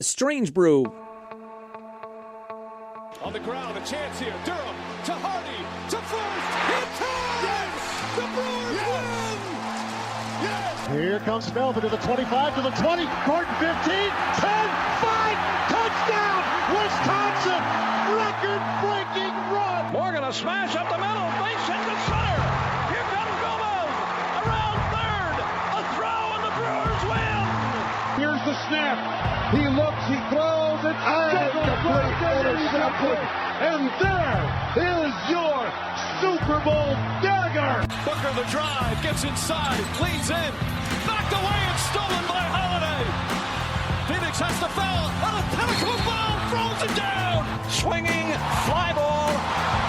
Strange Brew. On the ground, a chance here. Durham to Hardy to first. Hit time! Yes! The Brewers win! Yes! Here comes Melvin to the 25, to the 20, Gordon 15, 10, 5, touchdown! Wisconsin! Record-breaking run! Morgan a smash up the middle, base hit to center. Here comes Gomez around third. A throw and the Brewers win! Here's the snap. He looks, he throws, it's and there is your Super Bowl dagger. Booker the drive, gets inside, leans in, knocked away and stolen by Holiday. Phoenix has to foul, and a pinnacle ball throws it down. Swinging fly ball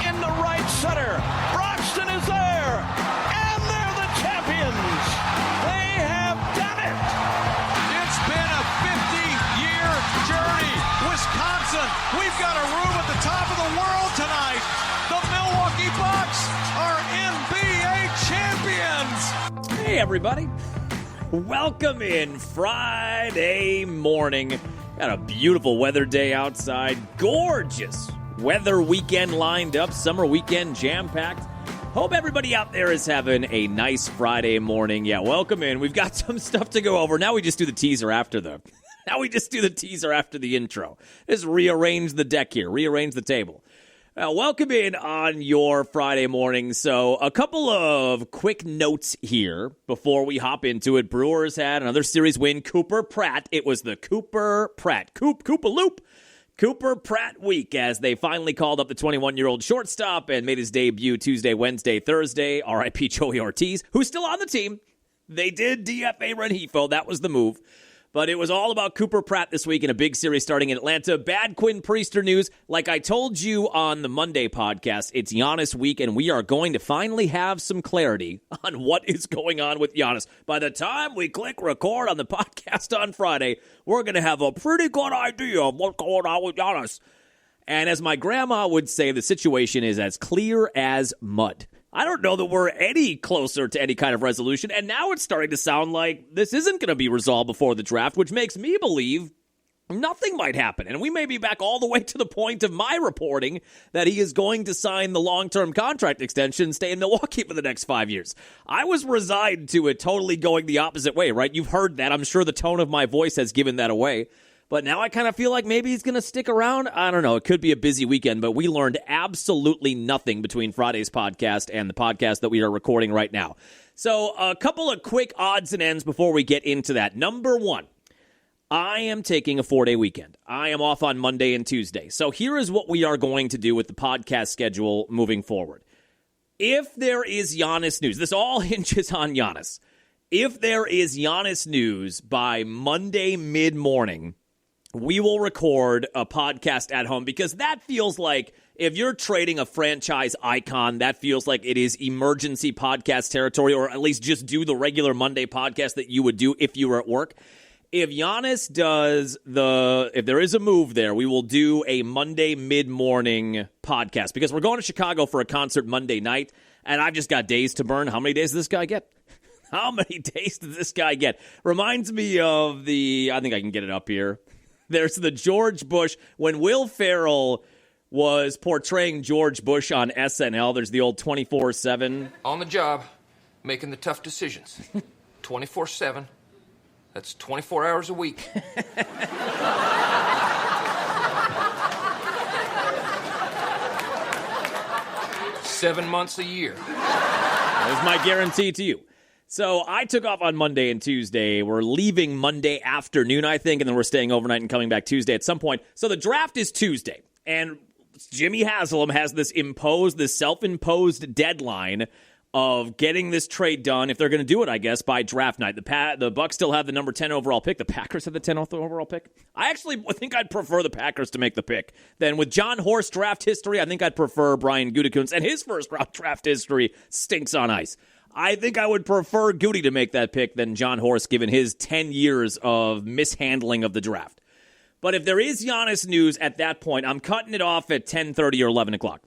in the right center. Broxton is there, and they're the champions. They have done it. It's been a 50-year journey. Wisconsin, we've got a room at the top of the world tonight. The Milwaukee Bucks are NBA champions. Hey, everybody. Welcome in Friday morning. Got a beautiful weather day outside. Gorgeous weather weekend lined up. Summer weekend jam-packed. Hope everybody out there is having a nice Friday morning. Yeah, welcome in. We've got some stuff to go over. Now we just do the teaser after the intro. Just rearrange the deck here. Rearrange the table. Welcome in on your Friday morning. So a couple of quick notes here before we hop into it. Brewers had another series win. Cooper Pratt. It was the Cooper Pratt. Cooper Pratt week as they finally called up the 21-year-old shortstop and made his debut Tuesday, Wednesday, Thursday. R.I.P. Joey Ortiz, who's still on the team. They did DFA Rengifo. That was the move. But it was all about Cooper Pratt this week in a big series starting in Atlanta. Bad Quinn Priester news. Like I told you on the Monday podcast, it's Giannis week, and we are going to finally have some clarity on what is going on with Giannis. By the time we click record on the podcast on Friday, we're going to have a pretty good idea of what's going on with Giannis. And as my grandma would say, the situation is as clear as mud. I don't know that we're any closer to any kind of resolution, and now it's starting to sound like this isn't going to be resolved before the draft, which makes me believe nothing might happen. And we may be back all the way to the point of my reporting that he is going to sign the long-term contract extension, stay in Milwaukee for the next 5 years. I was resigned to it totally going the opposite way, right? You've heard that. I'm sure the tone of my voice has given that away. But now I kind of feel like maybe he's going to stick around. I don't know. It could be a busy weekend, but we learned absolutely nothing between Friday's podcast and the podcast that we are recording right now. So a couple of quick odds and ends before we get into that. Number one, I am taking a 4-day weekend. I am off on Monday and Tuesday. So here is what we are going to do with the podcast schedule moving forward. If there is Giannis news, this all hinges on Giannis. If there is Giannis news by Monday mid-morning, we will record a podcast at home because that feels like if you're trading a franchise icon, that feels like it is emergency podcast territory, or at least just do the regular Monday podcast that you would do if you were at work. If Giannis does if there is a move there, we will do a Monday mid-morning podcast because we're going to Chicago for a concert Monday night, and I've just got days to burn. How many days does this guy get? How many days does this guy get? Reminds me of I think I can get it up here. There's the George Bush. When Will Ferrell was portraying George Bush on SNL, there's the old 24/7. On the job, making the tough decisions. 24/7. That's 24 hours a week. 7 months a year. That was my guarantee to you. So I took off on Monday and Tuesday. We're leaving Monday afternoon, I think, and then we're staying overnight and coming back Tuesday at some point. So the draft is Tuesday, and Jimmy Haslam has this self-imposed deadline of getting this trade done, if they're going to do it, I guess, by draft night. The Bucks still have the number 10 overall pick. The Packers have the 10th overall pick. I actually think I'd prefer the Packers to make the pick. Then with John Horst draft history, I think I'd prefer Brian Gutekunst, and his first-round draft history stinks on ice. I think I would prefer Goody to make that pick than John Horst, given his 10 years of mishandling of the draft. But if there is Giannis news at that point, I'm cutting it off at 10:30 or 11 o'clock.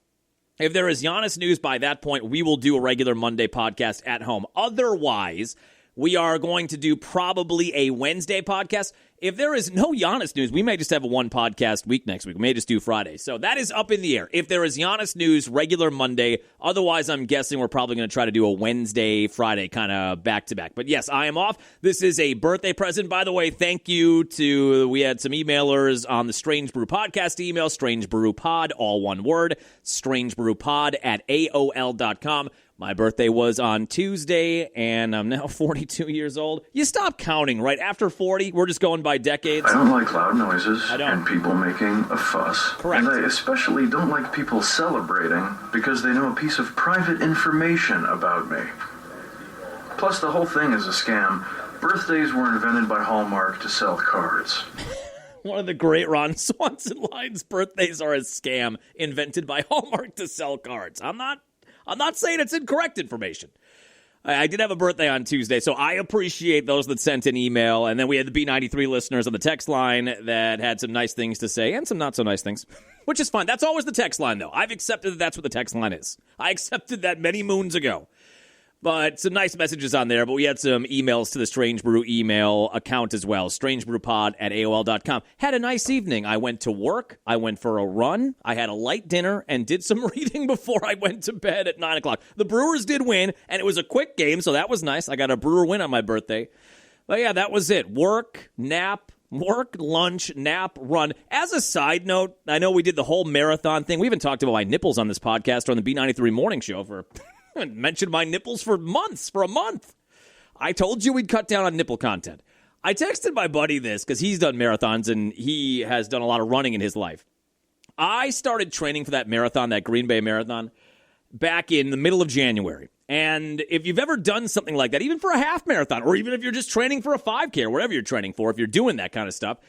If there is Giannis news by that point, we will do a regular Monday podcast at home. Otherwise, we are going to do probably a Wednesday podcast. If there is no Giannis news, we may just have a one podcast week next week. We may just do Friday. So that is up in the air. If there is Giannis news, regular Monday. Otherwise, I'm guessing we're probably going to try to do a Wednesday, Friday kind of back-to-back. But yes, I am off. This is a birthday present. By the way, thank you to, we had some emailers on the Strange Brew podcast email, Strange Brew Pod, all one word, strangebrewpod@aol.com. My birthday was on Tuesday, and I'm now 42 years old. You stop counting, right? After 40, we're just going by decades. I don't like loud noises I don't. and people making a fuss. Correct. And I especially don't like people celebrating because they know a piece of private information about me. Plus, the whole thing is a scam. Birthdays were invented by Hallmark to sell cards. One of the great Ron Swanson lines, birthdays are a scam invented by Hallmark to sell cards. I'm not saying it's incorrect information. I did have a birthday on Tuesday, so I appreciate those that sent an email. And then we had the B93 listeners on the text line that had some nice things to say and some not so nice things, which is fine. That's always the text line, though. I've accepted that that's what the text line is. I accepted that many moons ago. But some nice messages on there. But we had some emails to the Strange Brew email account as well. strangebrewpod@aol.com. Had a nice evening. I went to work. I went for a run. I had a light dinner and did some reading before I went to bed at 9 o'clock. The Brewers did win, and it was a quick game, so that was nice. I got a Brewer win on my birthday. But yeah, that was it. Work, nap, lunch, nap, run. As a side note, I know we did the whole marathon thing. We haven't talked about my nipples on this podcast or on the B93 morning show for... I mentioned my nipples for months, for a month. I told you we'd cut down on nipple content. I texted my buddy this because he's done marathons and he has done a lot of running in his life. I started training for that marathon, that Green Bay marathon, back in the middle of January. And if you've ever done something like that, even for a half marathon, or even if you're just training for a 5K or whatever you're training for, if you're doing that kind of stuff,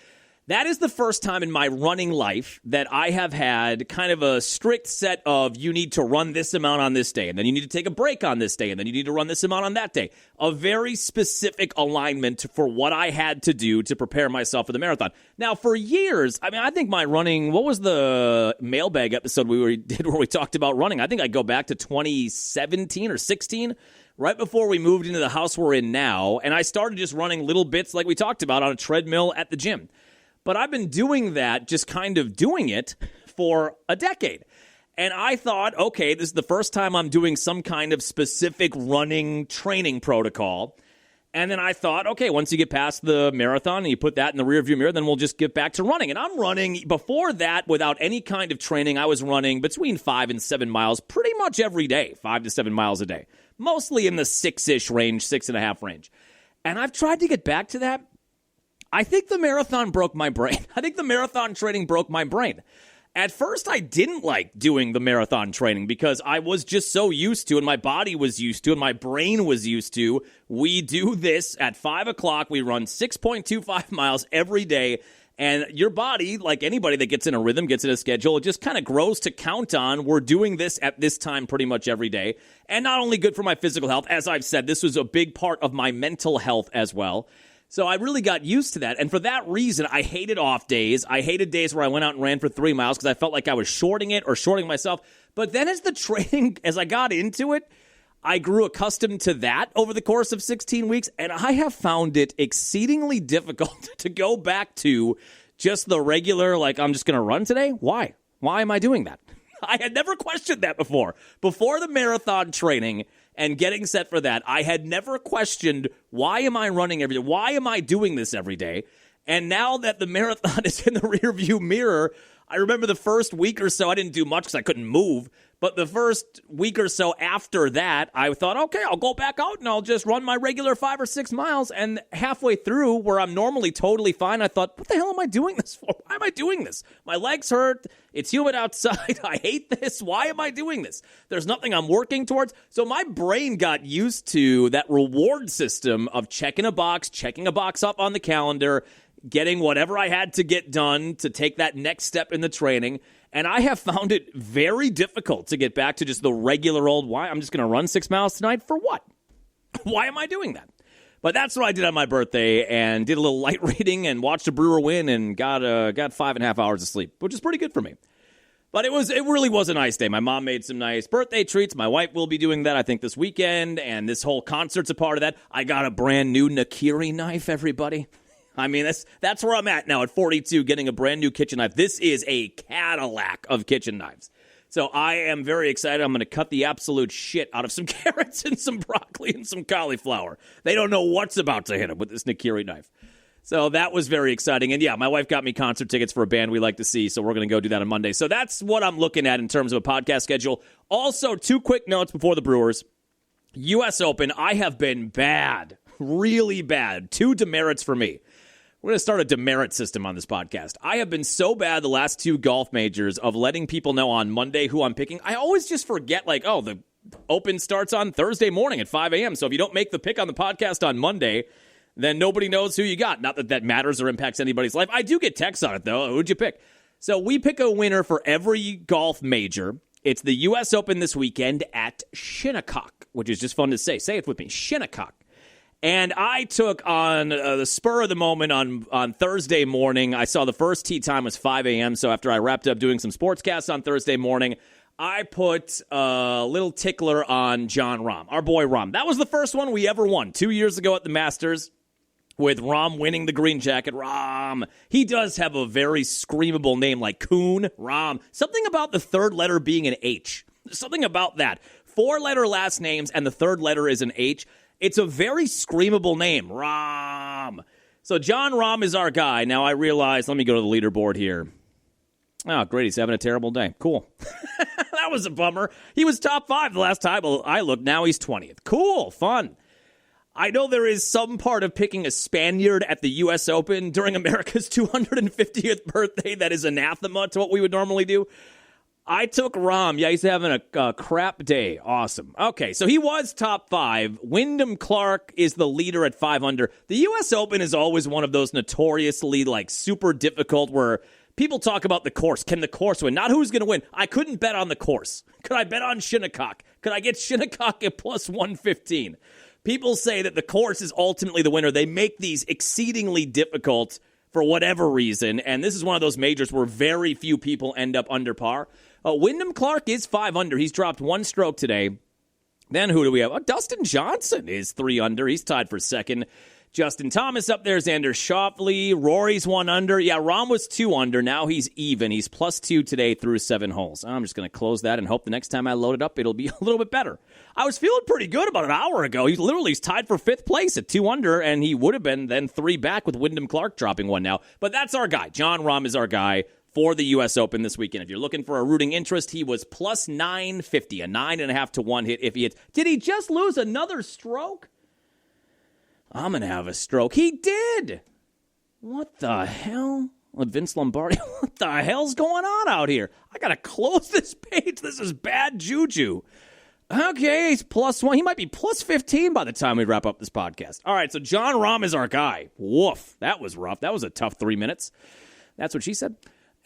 that is the first time in my running life that I have had kind of a strict set of you need to run this amount on this day, and then you need to take a break on this day, and then you need to run this amount on that day. A very specific alignment for what I had to do to prepare myself for the marathon. Now, for years, I mean, I think my running, what was the mailbag episode we did where we talked about running? I think I go back to 2017 or 16, right before we moved into the house we're in now, and I started just running little bits like we talked about on a treadmill at the gym. But I've been doing that, just kind of doing it for a decade. And I thought, okay, this is the first time I'm doing some kind of specific running training protocol. And then I thought, okay, once you get past the marathon and you put that in the rearview mirror, then we'll just get back to running. And I'm running, before that, without any kind of training, I was running between 5 and 7 miles pretty much every day, 5 to 7 miles a day. Mostly in the 6-ish range, 6.5 range. And I've tried to get back to that. I think the marathon broke my brain. I think the marathon training broke my brain. At first, I didn't like doing the marathon training because I was just so used to, and my body was used to, and my brain was used to. We do this at 5 o'clock. We run 6.25 miles every day. And your body, like anybody that gets in a rhythm, gets in a schedule, it just kind of grows to count on. We're doing this at this time pretty much every day. And not only good for my physical health, as I've said, this was a big part of my mental health as well. So I really got used to that. And for that reason, I hated off days. I hated days where I went out and ran for 3 miles because I felt like I was shorting it or shorting myself. But then as the training, as I got into it, I grew accustomed to that over the course of 16 weeks. And I have found it exceedingly difficult to go back to just the regular, like, I'm just going to run today. Why? Why am I doing that? I had never questioned that before. Before the marathon training and getting set for that, I had never questioned, why am I running every day? Why am I doing this every day? And now that the marathon is in the rearview mirror, I remember the first week or so, I didn't do much because I couldn't move. But the first week or so after that, I thought, okay, I'll go back out and I'll just run my regular 5 or 6 miles. And halfway through, where I'm normally totally fine, I thought, what the hell am I doing this for? Why am I doing this? My legs hurt. It's humid outside. I hate this. Why am I doing this? There's nothing I'm working towards. So my brain got used to that reward system of checking a box up on the calendar, getting whatever I had to get done to take that next step in the training. And I have found it very difficult to get back to just the regular old, why? I'm just going to run 6 miles tonight for what? Why am I doing that? But that's what I did on my birthday and did a little light reading and watched a Brewer win and got 5.5 hours of sleep, which is pretty good for me. But it really was a nice day. My mom made some nice birthday treats. My wife will be doing that, I think, this weekend. And this whole concert's a part of that. I got a brand new Nakiri knife, everybody. I mean, that's where I'm at now at 42, getting a brand new kitchen knife. This is a Cadillac of kitchen knives. So I am very excited. I'm going to cut the absolute shit out of some carrots and some broccoli and some cauliflower. They don't know what's about to hit them with this Nikiri knife. So that was very exciting. And yeah, my wife got me concert tickets for a band we like to see, so we're going to go do that on Monday. So that's what I'm looking at in terms of a podcast schedule. Also, 2 quick notes before the Brewers. U.S. Open, I have been bad, really bad. 2 demerits for me. We're going to start a demerit system on this podcast. I have been so bad the last 2 golf majors of letting people know on Monday who I'm picking. I always just forget, like, oh, the Open starts on Thursday morning at 5 a.m., so if you don't make the pick on the podcast on Monday, then nobody knows who you got. Not that that matters or impacts anybody's life. I do get texts on it, though. Who'd you pick? So we pick a winner for every golf major. It's the U.S. Open this weekend at Shinnecock, which is just fun to say. Say it with me, Shinnecock. And I took on the spur of the moment on Thursday morning. I saw the first tee time was 5 a.m., so after I wrapped up doing some sportscasts on Thursday morning, I put a little tickler on John Rahm, our boy Rahm. That was the first one we ever won 2 years ago at the Masters, with Rahm winning the green jacket. Rahm. He does have a very screamable name like Coon, Rahm. Something about the third letter being an H. Something about that. 4-letter last names and the third letter is an H. It's a very screamable name, Rahm. So John Rahm is our guy. Now I realize, let me go to the leaderboard here. Oh, great. He's having a terrible day. Cool. That was a bummer. He was top 5 the last time I looked. Now he's 20th. Cool. Fun. I know there is some part of picking a Spaniard at the U.S. Open during America's 250th birthday that is anathema to what we would normally do. I took Rahm. Yeah, he's having a crap day. Awesome. Okay, so he was top 5. Wyndham Clark is the leader at 5 under. The U.S. Open is always one of those notoriously, like, super difficult where people talk about the course. Can the course win? Not who's going to win. I couldn't bet on the course. Could I bet on Shinnecock? Could I get Shinnecock at plus 115? People say that the course is ultimately the winner. They make these exceedingly difficult for whatever reason, and this is one of those majors where very few people end up under par. Wyndham Clark is 5 under. He's dropped 1 stroke today. Then who do we have? Dustin Johnson is 3 under. He's tied for second. Justin Thomas up there, Xander Schauffele, Rory's 1 under. Yeah, Rahm was 2 under. Now he's even. He's plus 2 today through 7 holes. I'm just going to close that and hope the next time I load it up, it'll be a little bit better. I was feeling pretty good about an hour ago. He's tied for 5th place at 2 under, and he would have been then 3 back with Wyndham Clark dropping 1 now. But that's our guy. John Rahm is our guy for the U.S. Open this weekend. If you're looking for a rooting interest, he was plus 950, a 9.5 to 1 hit if he hits. Did he just lose another stroke? I'm going to have a stroke. He did. What the hell? Vince Lombardi, what the hell's going on out here? I got to close this page. This is bad juju. Okay, he's plus 1. He might be plus 15 by the time we wrap up this podcast. All right, so John Rahm is our guy. Woof. That was rough. That was a tough 3 minutes. That's what she said.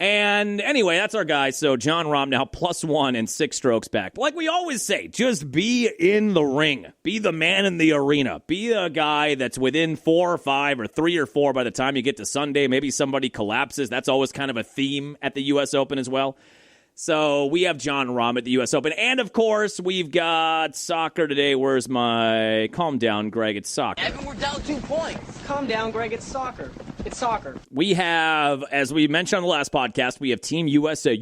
And anyway, that's our guy. So John Rahm now plus 1 and 6 strokes back. Like we always say, just be in the ring. Be the man in the arena. Be a guy that's within 4 or 5 or 3 or 4 by the time you get to Sunday. Maybe somebody collapses. That's always kind of a theme at the U.S. Open as well. So we have John Rahm at the U.S. Open. And, of course, we've got soccer today. Where's my... Calm down, Greg. It's soccer. Evan, we're down 2 points. Calm down, Greg. It's soccer. It's soccer. We have, as we mentioned on the last podcast, we have Team USA.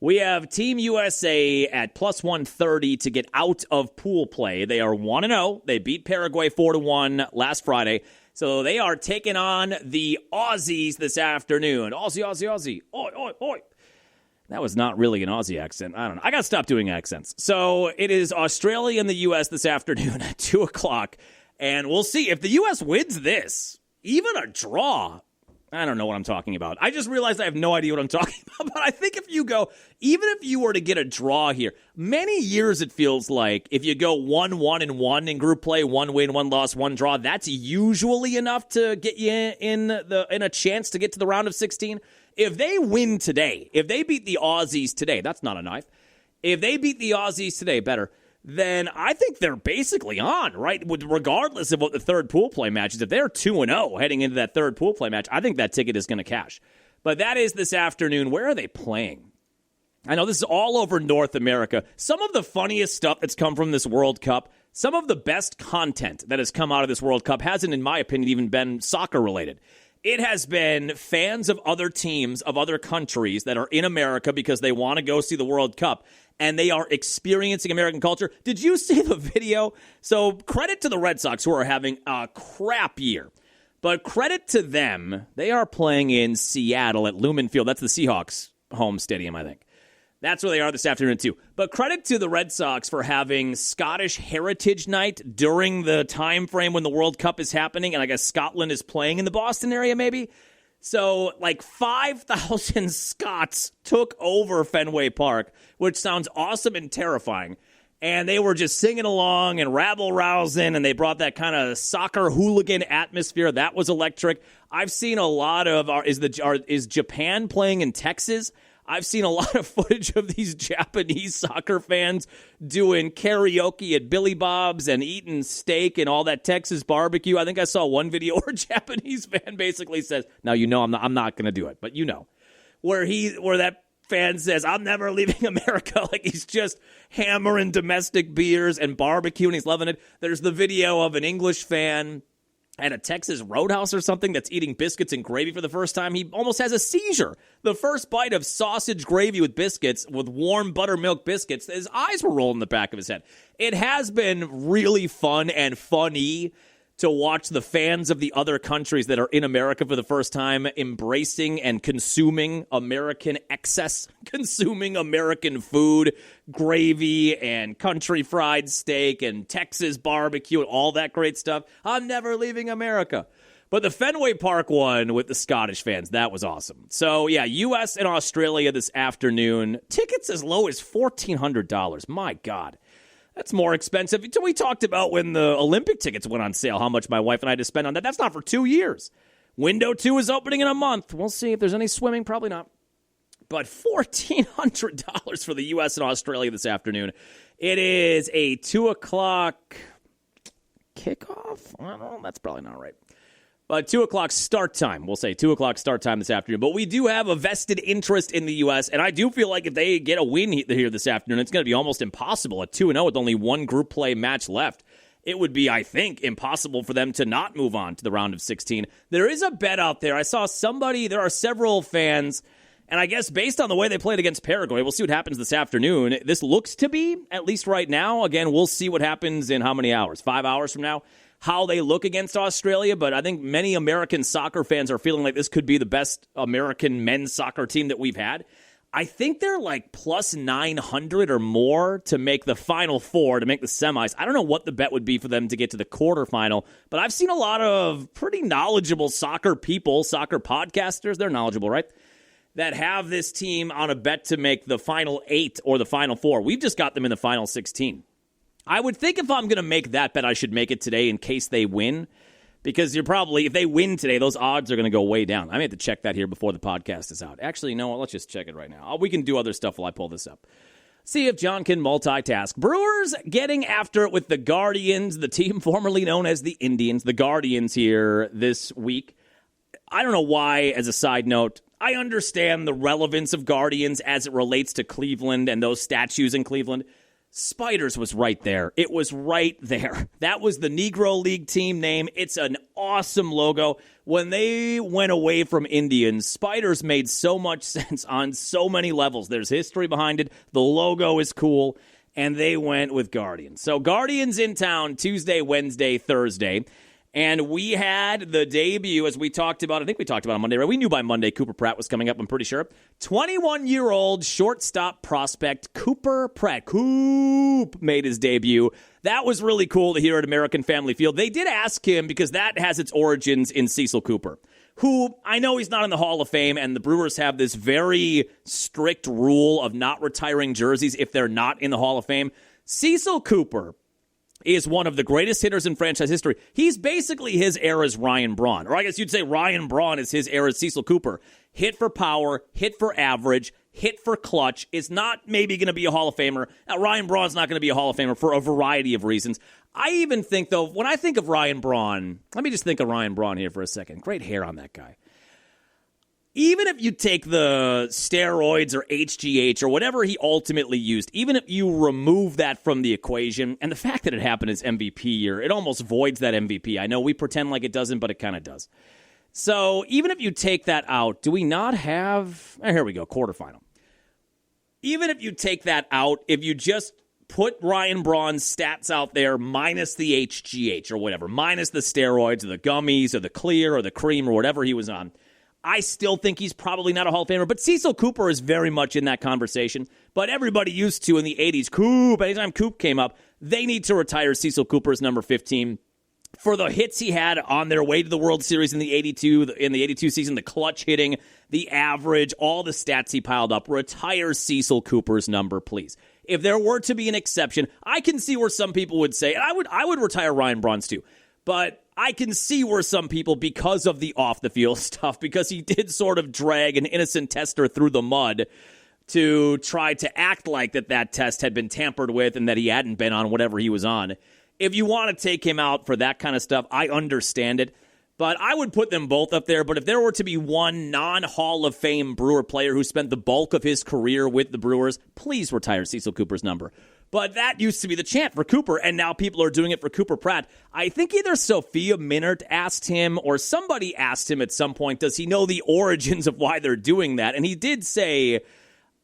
We have Team USA at plus 130 to get out of pool play. They are 1-0. They beat Paraguay 4-1 last Friday. So they are taking on the Aussies this afternoon. Aussie, Aussie, Aussie. Oi, oi, oi. That was not really an Aussie accent. I don't know. I got to stop doing accents. So it is Australia and the U.S. this afternoon at 2 o'clock. And we'll see if the U.S. wins this. Even a draw. I don't know what I'm talking about. I just realized I have no idea what I'm talking about. But I think if you go, even if you were to get a draw here, many years it feels like if you go 1-1-1 in group play, 1 win, 1 loss, 1 draw, that's usually enough to get you in a chance to get to the round of 16. If they win today, if they beat the Aussies today, that's not a knife. If they beat the Aussies today, better, then I think they're basically on, right? Regardless of what the third pool play match is. If they're 2-0 heading into that third pool play match, I think that ticket is going to cash. But that is this afternoon. Where are they playing? I know this is all over North America. Some of the funniest stuff that's come from this World Cup, Some of the best content that has come out of this World Cup hasn't, in my opinion, even been soccer-related. It has been fans of other teams, of other countries that are in America because they want to go see the World Cup, and they are experiencing American culture. Did you see the video? So credit to the Red Sox, who are having a crap year. But credit to them, they are playing in Seattle at Lumen Field. That's the Seahawks' home stadium, I think. That's where they are this afternoon, too. But credit to the Red Sox for having Scottish Heritage Night during the time frame when the World Cup is happening, and I guess Scotland is playing in the Boston area, maybe. So, 5,000 Scots took over Fenway Park, which sounds awesome and terrifying. And they were just singing along and rabble-rousing, and they brought that kind of soccer hooligan atmosphere. That was electric. I've seen a lot of, is Japan playing in Texas? I've seen a lot of footage of these Japanese soccer fans doing karaoke at Billy Bob's and eating steak and all that Texas barbecue. I think I saw one video where a Japanese fan basically says, "Now you know I'm not going to do it," but you know, where that fan says, "I'm never leaving America." Like he's just hammering domestic beers and barbecue, and he's loving it. There's the video of an English fan at a Texas Roadhouse or something that's eating biscuits and gravy for the first time. He almost has a seizure. The first bite of sausage gravy with biscuits, with warm buttermilk biscuits, his eyes were rolling in the back of his head. It has been really fun and funny to watch the fans of the other countries that are in America for the first time embracing and consuming American excess, consuming American food, gravy and country fried steak and Texas barbecue and all that great stuff. I'm never leaving America. But the Fenway Park one with the Scottish fans, that was awesome. So, yeah, U.S. and Australia this afternoon. Tickets as low as $1,400. My God. That's more expensive. We talked about when the Olympic tickets went on sale, how much my wife and I had to spend on that. That's not for 2 years. Window 2 is opening in a month. We'll see if there's any swimming. Probably not. But $1,400 for the U.S. and Australia this afternoon. It is a 2 o'clock kickoff? I don't know. That's probably not right. But 2 o'clock start time. We'll say 2 o'clock start time this afternoon. But we do have a vested interest in the U.S., and I do feel like if they get a win here this afternoon, it's going to be almost impossible. At 2-0 with only one group play match left, it would be, I think, impossible for them to not move on to the round of 16. There is a bet out there. I saw there are several fans, and I guess based on the way they played against Paraguay, we'll see what happens this afternoon. This looks to be, at least right now, again, we'll see what happens in how many hours? 5 hours from now? How they look against Australia, but I think many American soccer fans are feeling like this could be the best American men's soccer team that we've had. I think they're like plus 900 or more to make the Final Four, to make the semis. I don't know what the bet would be for them to get to the quarterfinal, but I've seen a lot of pretty knowledgeable soccer people, soccer podcasters, they're knowledgeable, right? That have this team on a bet to make the Final 8 or the Final Four. We've just got them in the Final 16. I would think if I'm going to make that bet, I should make it today in case they win. Because if they win today, those odds are going to go way down. I may have to check that here before the podcast is out. Actually, you know what? Let's just check it right now. We can do other stuff while I pull this up. See if John can multitask. Brewers getting after it with the Guardians, the team formerly known as the Indians. The Guardians here this week. I don't know why, as a side note, I understand the relevance of Guardians as it relates to Cleveland and those statues in Cleveland. Spiders was right there. It was right there. That was the Negro League team name. It's an awesome logo. When they went away from Indians, Spiders made so much sense on so many levels. There's history behind it. The logo is cool. And they went with Guardians. So Guardians in town Tuesday, Wednesday, Thursday. And we had the debut, as we talked about, I think we talked about on Monday, right? We knew by Monday Cooper Pratt was coming up, I'm pretty sure. 21-year-old shortstop prospect Cooper Pratt. Coop made his debut. That was really cool to hear at American Family Field. They did ask him, because that has its origins in Cecil Cooper, who I know he's not in the Hall of Fame, and the Brewers have this very strict rule of not retiring jerseys if they're not in the Hall of Fame. Cecil Cooper is one of the greatest hitters in franchise history. He's basically his era's Ryan Braun. Or I guess you'd say Ryan Braun is his era's Cecil Cooper. Hit for power, hit for average, hit for clutch. Is not maybe going to be a Hall of Famer. Now, Ryan Braun's not going to be a Hall of Famer for a variety of reasons. I even think, though, when I think of Ryan Braun, let me just think of Ryan Braun here for a second. Great hair on that guy. even if you take the steroids or HGH or whatever he ultimately used, even if you remove that from the equation, and the fact that it happened as MVP year, it almost voids that MVP. I know we pretend like it doesn't, but it kind of does. So even if you take that out, do we not have... here we go, quarterfinal. Even if you take that out, if you just put Ryan Braun's stats out there minus the HGH or whatever, minus the steroids or the gummies or the clear or the cream or whatever he was on, I still think he's probably not a Hall of Famer. But Cecil Cooper is very much in that conversation. But everybody used to in the 80s, Coop, anytime Coop came up, they need to retire Cecil Cooper's number 15. For the hits he had on their way to the World Series in the 82 season, the clutch hitting, the average, all the stats he piled up, retire Cecil Cooper's number, please. If there were to be an exception, I can see where some people would say, and I would retire Ryan Braun's too, but I can see where some people, because of the off-the-field stuff, because he did sort of drag an innocent tester through the mud to try to act like that test had been tampered with and that he hadn't been on whatever he was on. If you want to take him out for that kind of stuff, I understand it. But I would put them both up there. But if there were to be one non-Hall of Fame Brewer player who spent the bulk of his career with the Brewers, please retire Cecil Cooper's number. But that used to be the chant for Cooper, and now people are doing it for Cooper Pratt. I think either Sophia Minnaert asked him or somebody asked him at some point, does he know the origins of why they're doing that? And he did say...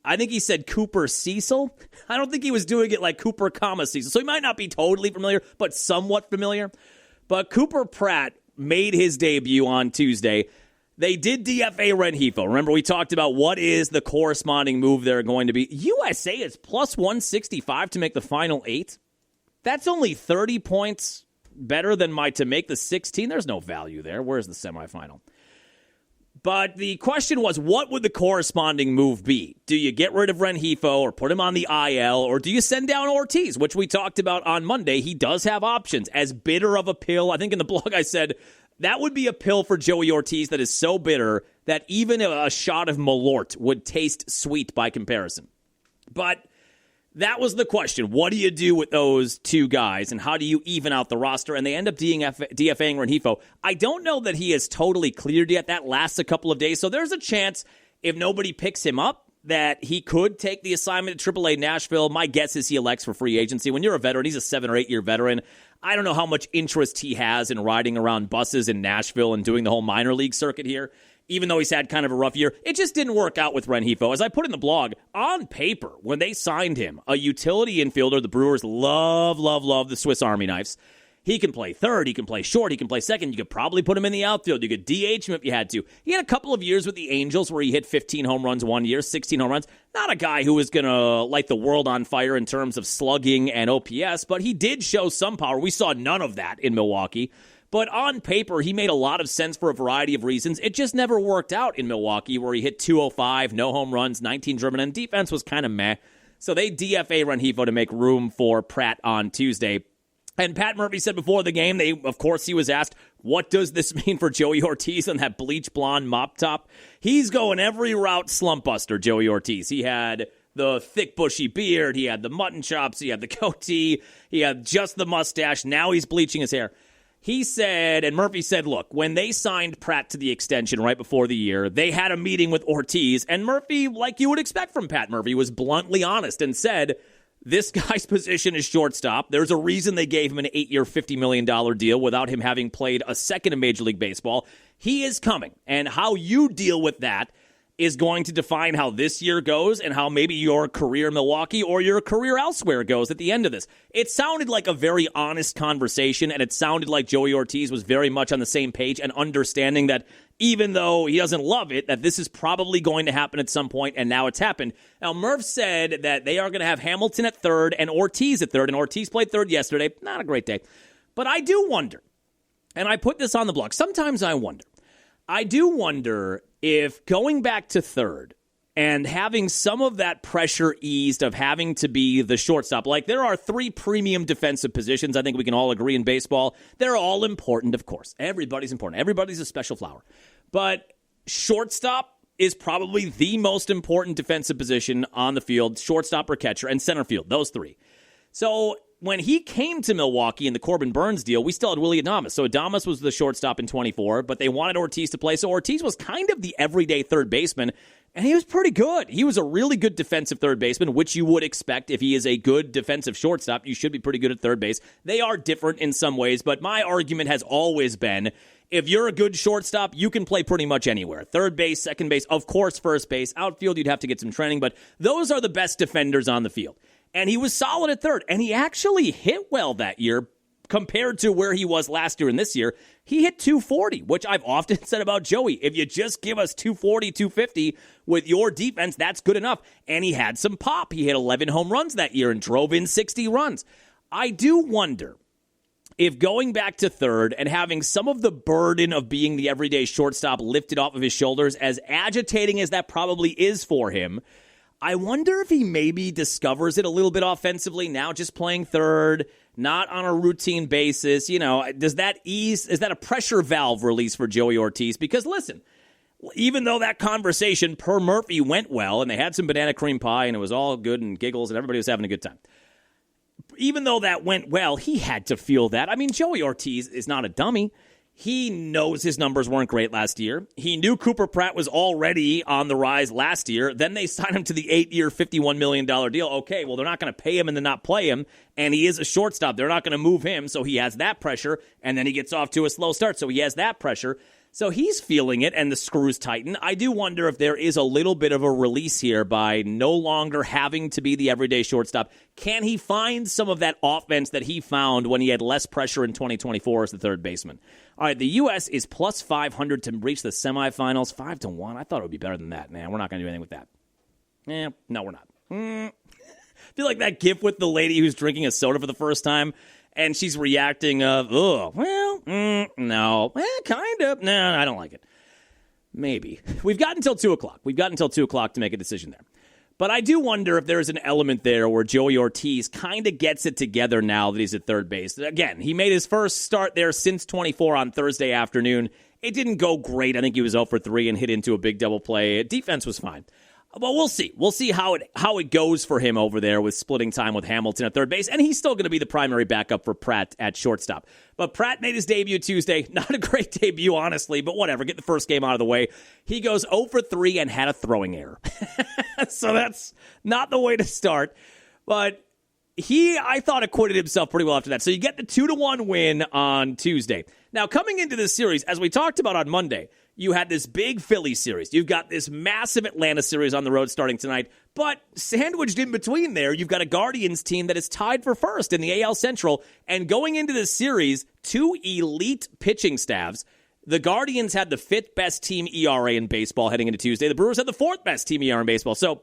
I think he said Cooper Cecil. I don't think he was doing it like Cooper, Cecil. So he might not be totally familiar, but somewhat familiar. But Cooper Pratt made his debut on Tuesday. They did DFA Rengifo. Remember, we talked about what is the corresponding move they're going to be. USA is plus 165 to make the final 8. That's only 30 points better than to make the 16. There's no value there. Where's the semifinal? But the question was, what would the corresponding move be? Do you get rid of Rengifo or put him on the IL, or do you send down Ortiz, which we talked about on Monday? He does have options. As bitter of a pill, I think in the blog I said, that would be a pill for Joey Ortiz that is so bitter that even a shot of Malort would taste sweet by comparison. But that was the question. What do you do with those two guys, and how do you even out the roster? And they end up DFAing Rengifo. I don't know that he is totally cleared yet. That lasts a couple of days. So there's a chance, if nobody picks him up, that he could take the assignment at AAA Nashville. My guess is he elects for free agency. When you're a veteran, he's a 7 or 8 year veteran. I don't know how much interest he has in riding around buses in Nashville and doing the whole minor league circuit here. Even though he's had kind of a rough year, it just didn't work out with Rengifo. As I put in the blog, on paper, when they signed him, a utility infielder, the Brewers love the Swiss Army knives. He can play third, he can play short, he can play second. You could probably put him in the outfield. You could DH him if you had to. He had a couple of years with the Angels where he hit 15 home runs one year, 16 home runs. Not a guy who was going to light the world on fire in terms of slugging and OPS, but he did show some power. We saw none of that in Milwaukee. But on paper, he made a lot of sense for a variety of reasons. It just never worked out in Milwaukee, where he hit 205, no home runs, 19 driven, and defense was kind of meh. So they DFA Rengifo to make room for Pratt on Tuesday. And Pat Murphy said before the game, of course he was asked, what does this mean for Joey Ortiz on that bleach blonde mop top? He's going every route slump buster, Joey Ortiz. He had the thick bushy beard, he had the mutton chops, he had the goatee, he had just the mustache, now he's bleaching his hair. He said, and Murphy said, look, when they signed Pratt to the extension right before the year, they had a meeting with Ortiz, and Murphy, like you would expect from Pat Murphy, was bluntly honest and said, this guy's position is shortstop. There's a reason they gave him an 8-year, $50 million deal without him having played a second in Major League Baseball. He is coming, and how you deal with that is going to define how this year goes and how maybe your career in Milwaukee or your career elsewhere goes at the end of this. It sounded like a very honest conversation, and it sounded like Joey Ortiz was very much on the same page and understanding that even though he doesn't love it, that this is probably going to happen at some point, and now it's happened. Now, Murph said that they are going to have Hamilton at third and Ortiz at third, and Ortiz played third yesterday. Not a great day. But I do wonder, and I put this on the blog, sometimes I do wonder if going back to third and having some of that pressure eased of having to be the shortstop, like there are 3 premium defensive positions, I think we can all agree in baseball. They're all important, of course. Everybody's important. Everybody's a special flower. But shortstop is probably the most important defensive position on the field, shortstop or catcher, and center field, those 3. So when he came to Milwaukee in the Corbin Burns deal, we still had Willie Adames. So Adames was the shortstop in 24, but they wanted Ortiz to play. So Ortiz was kind of the everyday third baseman, and he was pretty good. He was a really good defensive third baseman, which you would expect if he is a good defensive shortstop. You should be pretty good at third base. They are different in some ways, but my argument has always been, if you're a good shortstop, you can play pretty much anywhere. Third base, second base, of course, first base. Outfield, you'd have to get some training, but those are the best defenders on the field. And he was solid at third, and he actually hit well that year compared to where he was last year and this year. He hit 240, which I've often said about Joey. If you just give us 240, 250 with your defense, that's good enough. And he had some pop. He hit 11 home runs that year and drove in 60 runs. I do wonder if going back to third and having some of the burden of being the everyday shortstop lifted off of his shoulders, as agitating as that probably is for him, I wonder if he maybe discovers it a little bit offensively now, just playing third, not on a routine basis. You know, does that ease? Is that a pressure valve release for Joey Ortiz? Because listen, even though that conversation per Murphy went well and they had some banana cream pie and it was all good and giggles and everybody was having a good time, even though that went well, he had to feel that. I mean, Joey Ortiz is not a dummy. He knows his numbers weren't great last year. He knew Cooper Pratt was already on the rise last year. Then they signed him to the 8-year, $51 million deal. Okay, well, they're not going to pay him and then not play him, and he is a shortstop. They're not going to move him, so he has that pressure, and then he gets off to a slow start, so he has that pressure. So he's feeling it, and the screws tighten. I do wonder if there is a little bit of a release here by no longer having to be the everyday shortstop. Can he find some of that offense that he found when he had less pressure in 2024 as the third baseman? All right, the U.S. is plus 500 to reach the semifinals, 5-1. I thought it would be better than that, man. We're not going to do anything with that. No, we're not. I feel like that gif with the lady who's drinking a soda for the first time, and she's reacting of, no, kind of. No, I don't like it. Maybe. We've got until 2 o'clock. We've got until 2 o'clock to make a decision there. But I do wonder if there's an element there where Joey Ortiz kind of gets it together now that he's at third base. Again, he made his first start there since 24 on Thursday afternoon. It didn't go great. I think he was 0 for 3 and hit into a big double play. Defense was fine. But we'll see. We'll see how it goes for him over there with splitting time with Hamilton at third base. And he's still going to be the primary backup for Pratt at shortstop. But Pratt made his debut Tuesday. Not a great debut, honestly, but whatever. Get the first game out of the way. He goes 0 for 3 and had a throwing error. So that's not the way to start. But I thought, acquitted himself pretty well after that. So you get the 2-1 win on Tuesday. Now, coming into this series, as we talked about on Monday, you had this big Philly series. You've got this massive Atlanta series on the road starting tonight. But sandwiched in between there, you've got a Guardians team that is tied for first in the AL Central. And going into this series, 2 elite pitching staffs. The Guardians had the 5th best team ERA in baseball heading into Tuesday. The Brewers had the 4th best team ERA in baseball. So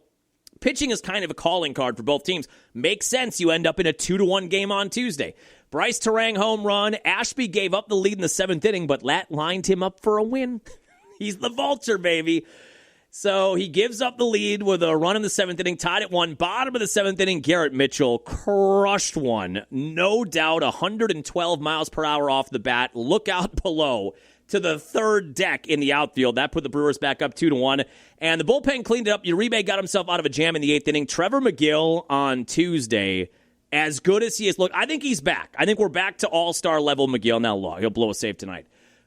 pitching is kind of a calling card for both teams. Makes sense you end up in a 2-1 game on Tuesday. Bryce Terang home run. Ashby gave up the lead in the 7th inning, but that lined him up for a win. He's the vulture, baby. So he gives up the lead with a run in the 7th inning, tied at 1. Bottom of the 7th inning, Garrett Mitchell crushed one. No doubt 112 miles per hour off the bat. Look out below to the third deck in the outfield. That put the Brewers back up 2-1. And the bullpen cleaned it up. Uribe got himself out of a jam in the 8th inning. Trevor McGill on Tuesday, as good as he is. Look, I think he's back. I think we're back to all-star level McGill. Now, he'll blow a save tonight.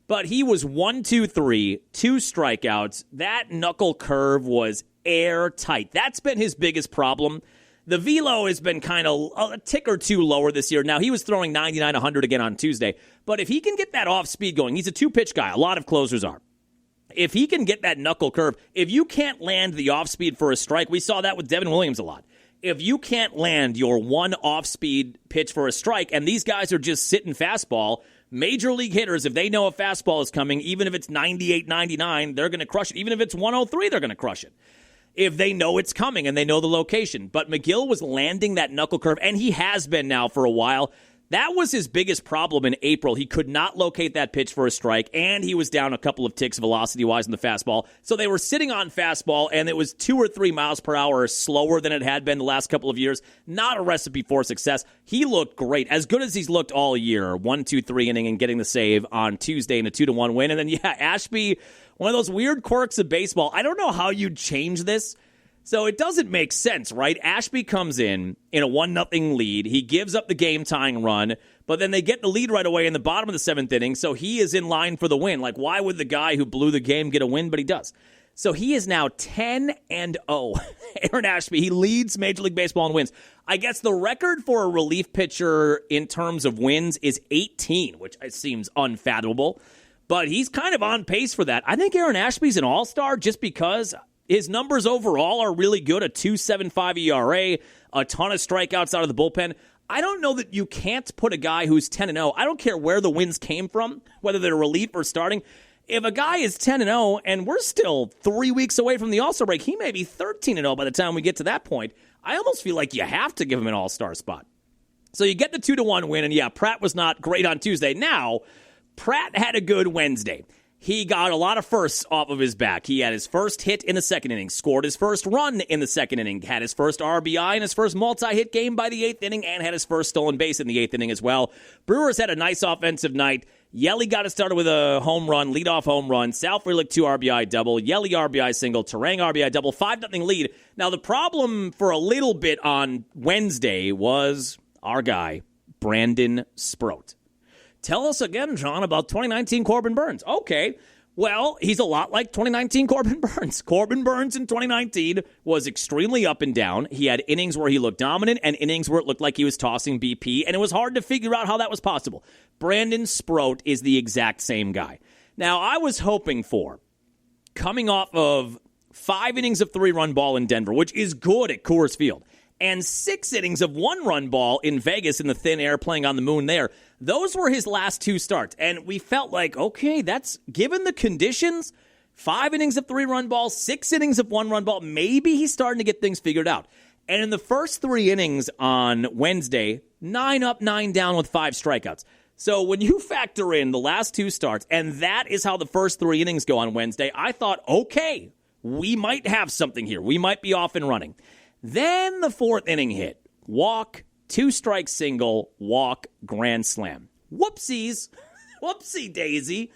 But he was 1-2-3, 2 strikeouts. That knuckle curve was airtight. That's been his biggest problem. The velo has been kind of a tick or two lower this year. Now, he was throwing 99-100 again on Tuesday. But if he can get that off-speed going, he's a 2-pitch guy. A lot of closers are. If he can get that knuckle curve, if you can't land the off-speed for a strike, we saw that with Devin Williams a lot. If you can't land your one off-speed pitch for a strike, and these guys are just sitting fastball, major league hitters, if they know a fastball is coming, even if it's 98-99, they're going to crush it. Even if it's 103, they're going to crush it. If they know it's coming and they know the location. But McGill was landing that knuckle curve, and he has been now for a while. That was his biggest problem in April. He could not locate that pitch for a strike, and he was down a couple of ticks velocity-wise in the fastball. So they were sitting on fastball, and it was 2 or 3 miles per hour slower than it had been the last couple of years. Not a recipe for success. He looked great, as good as he's looked all year. 1-2-3 inning and getting the save on Tuesday in a 2-1 win. And then, Ashby, one of those weird quirks of baseball. I don't know how you'd change this. So it doesn't make sense, right? Ashby comes in a 1-0 lead. He gives up the game-tying run, but then they get the lead right away in the bottom of the 7th inning, so he is in line for the win. Like, why would the guy who blew the game get a win? But he does. So he is now 10-0. Aaron Ashby, he leads Major League Baseball in wins. I guess the record for a relief pitcher in terms of wins is 18, which seems unfathomable. But he's kind of on pace for that. I think Aaron Ashby's an all-star just because his numbers overall are really good, a 2.75 ERA, a ton of strikeouts out of the bullpen. I don't know that you can't put a guy who's 10-0. I don't care where the wins came from, whether they're relief or starting. If a guy is 10-0 and we're still 3 weeks away from the All-Star break, he may be 13-0 by the time we get to that point. I almost feel like you have to give him an All-Star spot. So you get the 2-1 win, and yeah, Pratt was not great on Tuesday. Now, Pratt had a good Wednesday. He got a lot of firsts off of his back. He had his first hit in the 2nd inning, scored his first run in the 2nd inning, had his first RBI in his first multi-hit game by the 8th inning, and had his first stolen base in the 8th inning as well. Brewers had a nice offensive night. Yelly got it started with a home run, leadoff home run. Sal Frelick 2 RBI double, Yelly RBI single, Terang RBI double, 5-0 lead. Now the problem for a little bit on Wednesday was our guy, Brandon Sproat. Tell us again, John, about 2019 Corbin Burns. Okay, well, he's a lot like 2019 Corbin Burns. Corbin Burns in 2019 was extremely up and down. He had innings where he looked dominant and innings where it looked like he was tossing BP, and it was hard to figure out how that was possible. Brandon Sproat is the exact same guy. Now, I was hoping for, coming off of 5 innings of 3-run ball in Denver, which is good at Coors Field, and 6 innings of 1-run ball in Vegas in the thin air playing on the moon there. Those were his last 2 starts, and we felt like, okay, that's, given the conditions, 5 innings of 3-run ball, 6 innings of 1-run ball, maybe he's starting to get things figured out. And in the first 3 innings on Wednesday, 9 up, 9 down with 5 strikeouts. So when you factor in the last 2 starts, and that is how the first 3 innings go on Wednesday, I thought, okay, we might have something here. We might be off and running. Then the 4th inning hit. Walk, 2-strike single, walk, grand slam. Whoopsies. Whoopsie daisy.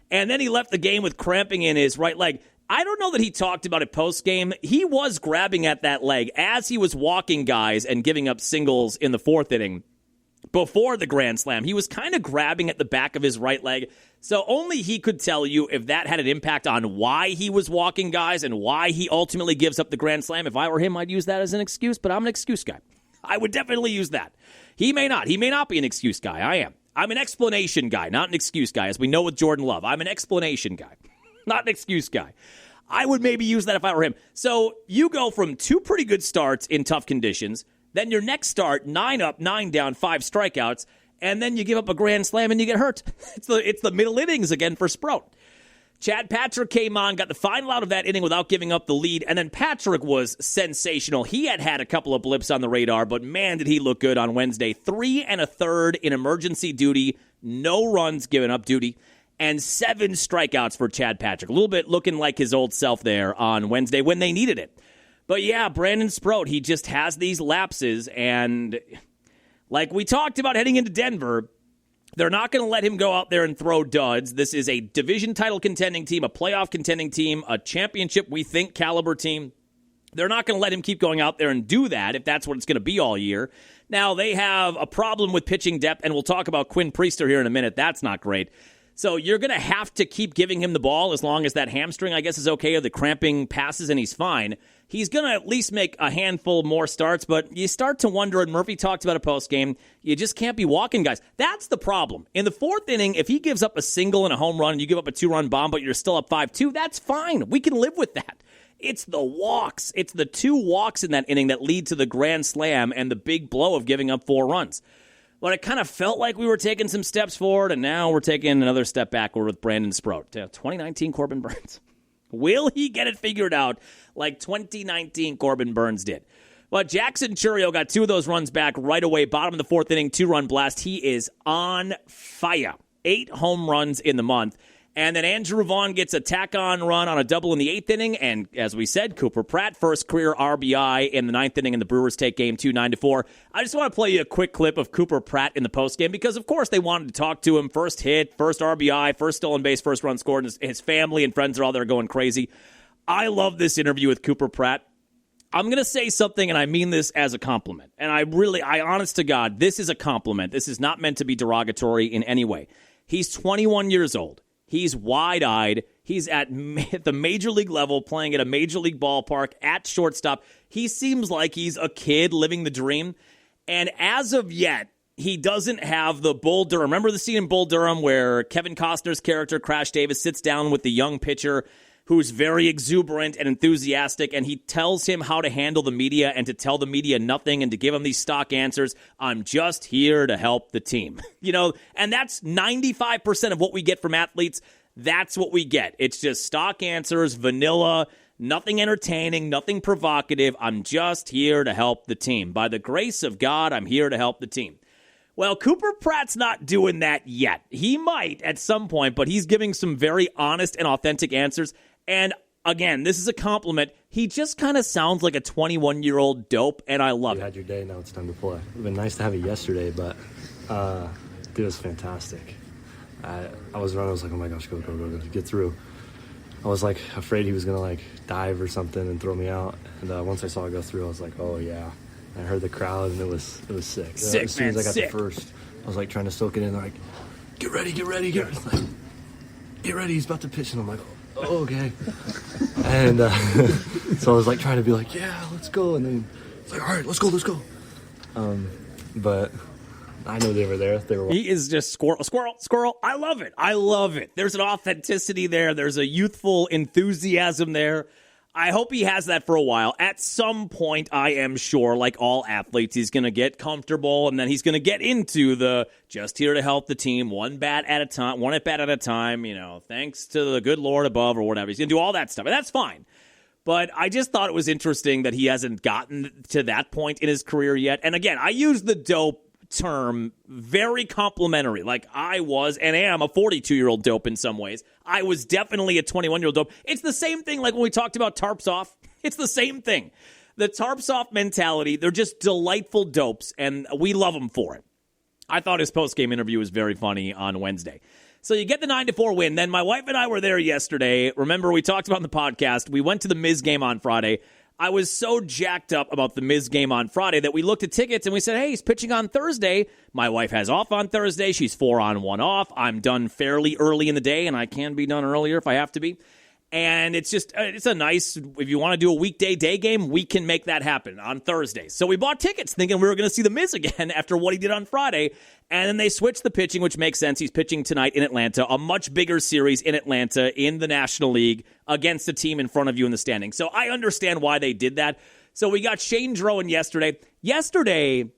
And then he left the game with cramping in his right leg. I don't know that he talked about it post-game. He was grabbing at that leg as he was walking guys and giving up singles in the 4th inning. Before the grand slam, he was kind of grabbing at the back of his right leg. So only he could tell you if that had an impact on why he was walking guys and why he ultimately gives up the grand slam. If I were him, I'd use that as an excuse, but I'm an excuse guy. I would definitely use that. He may not. He may not be an excuse guy. I am. I'm an explanation guy, not an excuse guy, as we know with Jordan Love. I'm an explanation guy, not an excuse guy. I would maybe use that if I were him. So you go from 2 pretty good starts in tough conditions. Then your next start, 9 up, 9 down, 5 strikeouts, and then you give up a grand slam and you get hurt. It's the middle innings again for Sproat. Chad Patrick came on, got the final out of that inning without giving up the lead, and then Patrick was sensational. He had a couple of blips on the radar, but man, did he look good on Wednesday. 3 1/3 in emergency duty, no runs given up duty, and 7 strikeouts for Chad Patrick. A little bit looking like his old self there on Wednesday when they needed it. But yeah, Brandon Sproat, he just has these lapses, and like we talked about heading into Denver, they're not going to let him go out there and throw duds. This is a division title contending team, a playoff contending team, a championship, we think, caliber team. They're not going to let him keep going out there and do that if that's what it's going to be all year. Now, they have a problem with pitching depth, and we'll talk about Quinn Priester here in a minute. That's not great. So you're going to have to keep giving him the ball as long as that hamstring, I guess, is okay, or the cramping passes and he's fine. He's going to at least make a handful more starts, but you start to wonder, and Murphy talked about it postgame, you just can't be walking guys. That's the problem. In the 4th inning, if he gives up a single and a home run and you give up a 2-run bomb, but you're still up 5-2, that's fine. We can live with that. It's the walks. It's the 2 walks in that inning that lead to the grand slam and the big blow of giving up 4 runs. But it kind of felt like we were taking some steps forward, and now we're taking another step backward with Brandon Sproat. 2019 Corbin Burns. Will he get it figured out like 2019 Corbin Burns did? But Jackson Chourio got 2 of those runs back right away. Bottom of the 4th inning, 2-run blast. He is on fire. 8 home runs in the month. And then Andrew Vaughn gets a tack-on run on a double in the 8th inning. And as we said, Cooper Pratt, first career RBI in the 9th inning, and the Brewers take game 2, 9-4. I just want to play you a quick clip of Cooper Pratt in the postgame because, of course, they wanted to talk to him. First hit, first RBI, first stolen base, first run scored. And his family and friends are all there going crazy. I love this interview with Cooper Pratt. I'm going to say something, and I mean this as a compliment. And I honest to God, this is a compliment. This is not meant to be derogatory in any way. He's 21 years old. He's wide-eyed. He's at the major league level, playing at a major league ballpark at shortstop. He seems like he's a kid living the dream. And as of yet, he doesn't have the Bull Durham. Remember the scene in Bull Durham where Kevin Costner's character, Crash Davis, sits down with the young pitcher who's very exuberant and enthusiastic, and he tells him how to handle the media and to tell the media nothing and to give him these stock answers. I'm just here to help the team. And that's 95% of what we get from athletes. That's what we get. It's just stock answers, vanilla, nothing entertaining, nothing provocative. I'm just here to help the team. By the grace of God, I'm here to help the team. Well, Cooper Pratt's not doing that yet. He might at some point, but he's giving some very honest and authentic answers. And again, this is a compliment. He just kind of sounds like a 21-year-old dope, and I love it. You had your day, now it's time to play. It would have been nice to have it yesterday, but it was fantastic. I was running, I was like, oh my gosh, go, get through. I was like afraid he was going to dive or something and throw me out. And once I saw it go through, I was like, oh yeah. I heard the crowd, and it was sick. Sick, as soon as I got sick. the first, I was trying to soak it in. They're like, get ready. Get ready, he's about to pitch. And I'm like, oh, okay. And so I was trying to be yeah, let's go. And then it's all right, let's go. But I know they were there. He is just squirrel. I love it. There's an authenticity there. There's a youthful enthusiasm there. I hope he has that for a while. At some point, I am sure, like all athletes, he's going to get comfortable, and then he's going to get into the just here to help the team, one at bat at a time, thanks to the good Lord above or whatever. He's going to do all that stuff, and that's fine. But I just thought it was interesting that he hasn't gotten to that point in his career yet. And again, I use the dope term very complimentary. I was and am a 42-year-old dope in some ways. I was definitely a 21-year-old dope. It's the same thing when we talked about tarps off. It's the same thing. The tarps off mentality, they're just delightful dopes, and we love them for it. I thought his post-game interview was very funny on Wednesday. So you get the 9-4 win. Then my wife and I were there yesterday. Remember, we talked about in the podcast. We went to the Miz game on Friday. I was so jacked up about the Miz game on Friday that we looked at tickets and we said, hey, he's pitching on Thursday. My wife has off on Thursday. She's 4 on, 1 off. I'm done fairly early in the day, and I can be done earlier if I have to be. And it's a nice, if you want to do a weekday day game, we can make that happen on Thursdays. So we bought tickets thinking we were going to see the Miz again after what he did on Friday. And then they switched the pitching, which makes sense. He's pitching tonight in Atlanta, a much bigger series in Atlanta in the National League against a team in front of you in the standings. So I understand why they did that. So we got Shane Drowan yesterday. Yesterday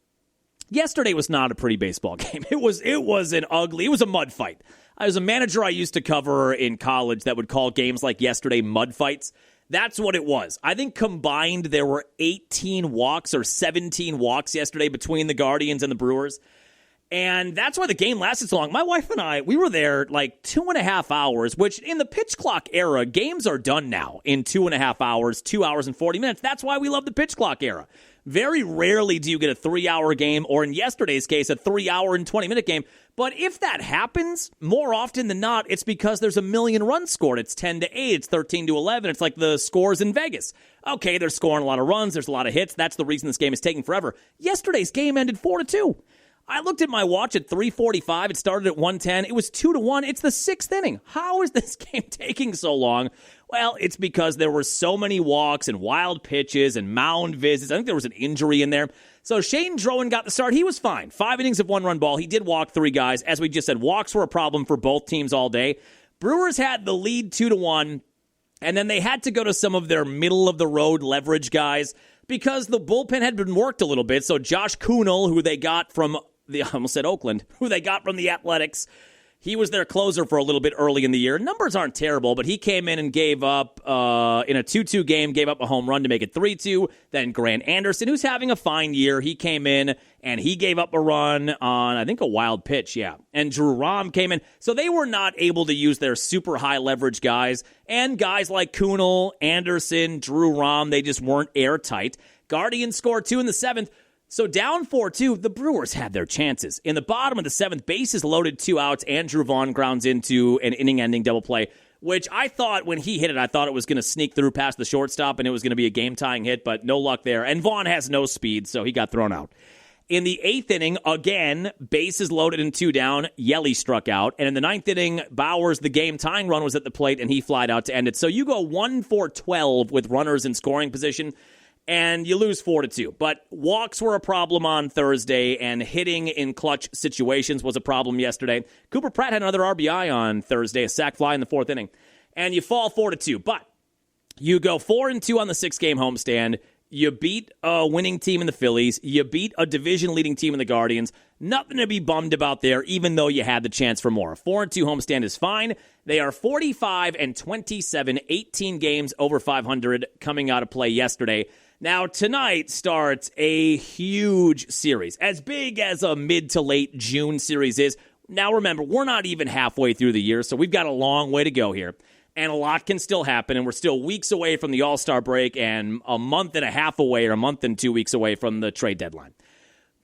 was not a pretty baseball game. It was a mud fight. I was a manager I used to cover in college that would call games like yesterday mud fights. That's what it was. I think combined there were 18 walks or 17 walks yesterday between the Guardians and the Brewers. And that's why the game lasted so long. My wife and I, we were there 2.5 hours, which in the pitch clock era, games are done now in 2.5 hours, 2 hours and 40 minutes. That's why we love the pitch clock era. Very rarely do you get a 3-hour game, or in yesterday's case, a 3-hour and 20-minute game. But if that happens, more often than not, it's because there's a million runs scored. It's 10-8, it's 13-11. It's like the scores in Vegas. Okay, they're scoring a lot of runs, there's a lot of hits. That's the reason this game is taking forever. Yesterday's game ended 4-2. I looked at my watch at 3:45. It started at 1:10. It was 2-1. It's the 6th inning. How is this game taking so long? Well, it's because there were so many walks and wild pitches and mound visits. I think there was an injury in there. So Shane Drowan got the start. He was fine. 5 innings of 1-run ball. He did walk 3 guys. As we just said, walks were a problem for both teams all day. Brewers had the lead 2-1, and then they had to go to some of their middle-of-the-road leverage guys because the bullpen had been worked a little bit. So Josh Kuhnel, who they got from I almost said Oakland, who they got from the Athletics. He was their closer for a little bit early in the year. Numbers aren't terrible, but he came in and gave up, in a 2-2 game, gave up a home run to make it 3-2. Then Grant Anderson, who's having a fine year, he came in and he gave up a run on, I think, a wild pitch, yeah. And Drew Rom came in. So they were not able to use their super high leverage guys. And guys like Kuhnel, Anderson, Drew Rom, they just weren't airtight. Guardians scored 2 in the 7th. So down 4-2, the Brewers had their chances. In the bottom of the 7th, bases loaded, 2 outs. Andrew Vaughn grounds into an inning-ending double play. which I thought when he hit it, I thought it was going to sneak through past the shortstop and it was going to be a game-tying hit, but no luck there. And Vaughn has no speed, so he got thrown out. In the 8th inning, again, bases loaded and 2 down, Yelly struck out. And in the 9th inning, Bowers, the game-tying run was at the plate, and he flied out to end it. So you go 1 for 12 with runners in scoring position, and you lose 4-2. But walks were a problem on Thursday, and hitting in clutch situations was a problem yesterday. Cooper Pratt had another RBI on Thursday, a sac fly in the 4th inning. And you fall 4-2. But you go 4-2 on the 6-game homestand. You beat a winning team in the Phillies. You beat a division-leading team in the Guardians. Nothing to be bummed about there, even though you had the chance for more. 4-2 homestand is fine. They are 45-27, 18 games over 500 coming out of play yesterday. Now, tonight starts a huge series, as big as a mid to late June series is. Now, remember, we're not even halfway through the year, so we've got a long way to go here. And a lot can still happen, and we're still weeks away from the All-Star break and a month and a half away or a month and 2 weeks away from the trade deadline.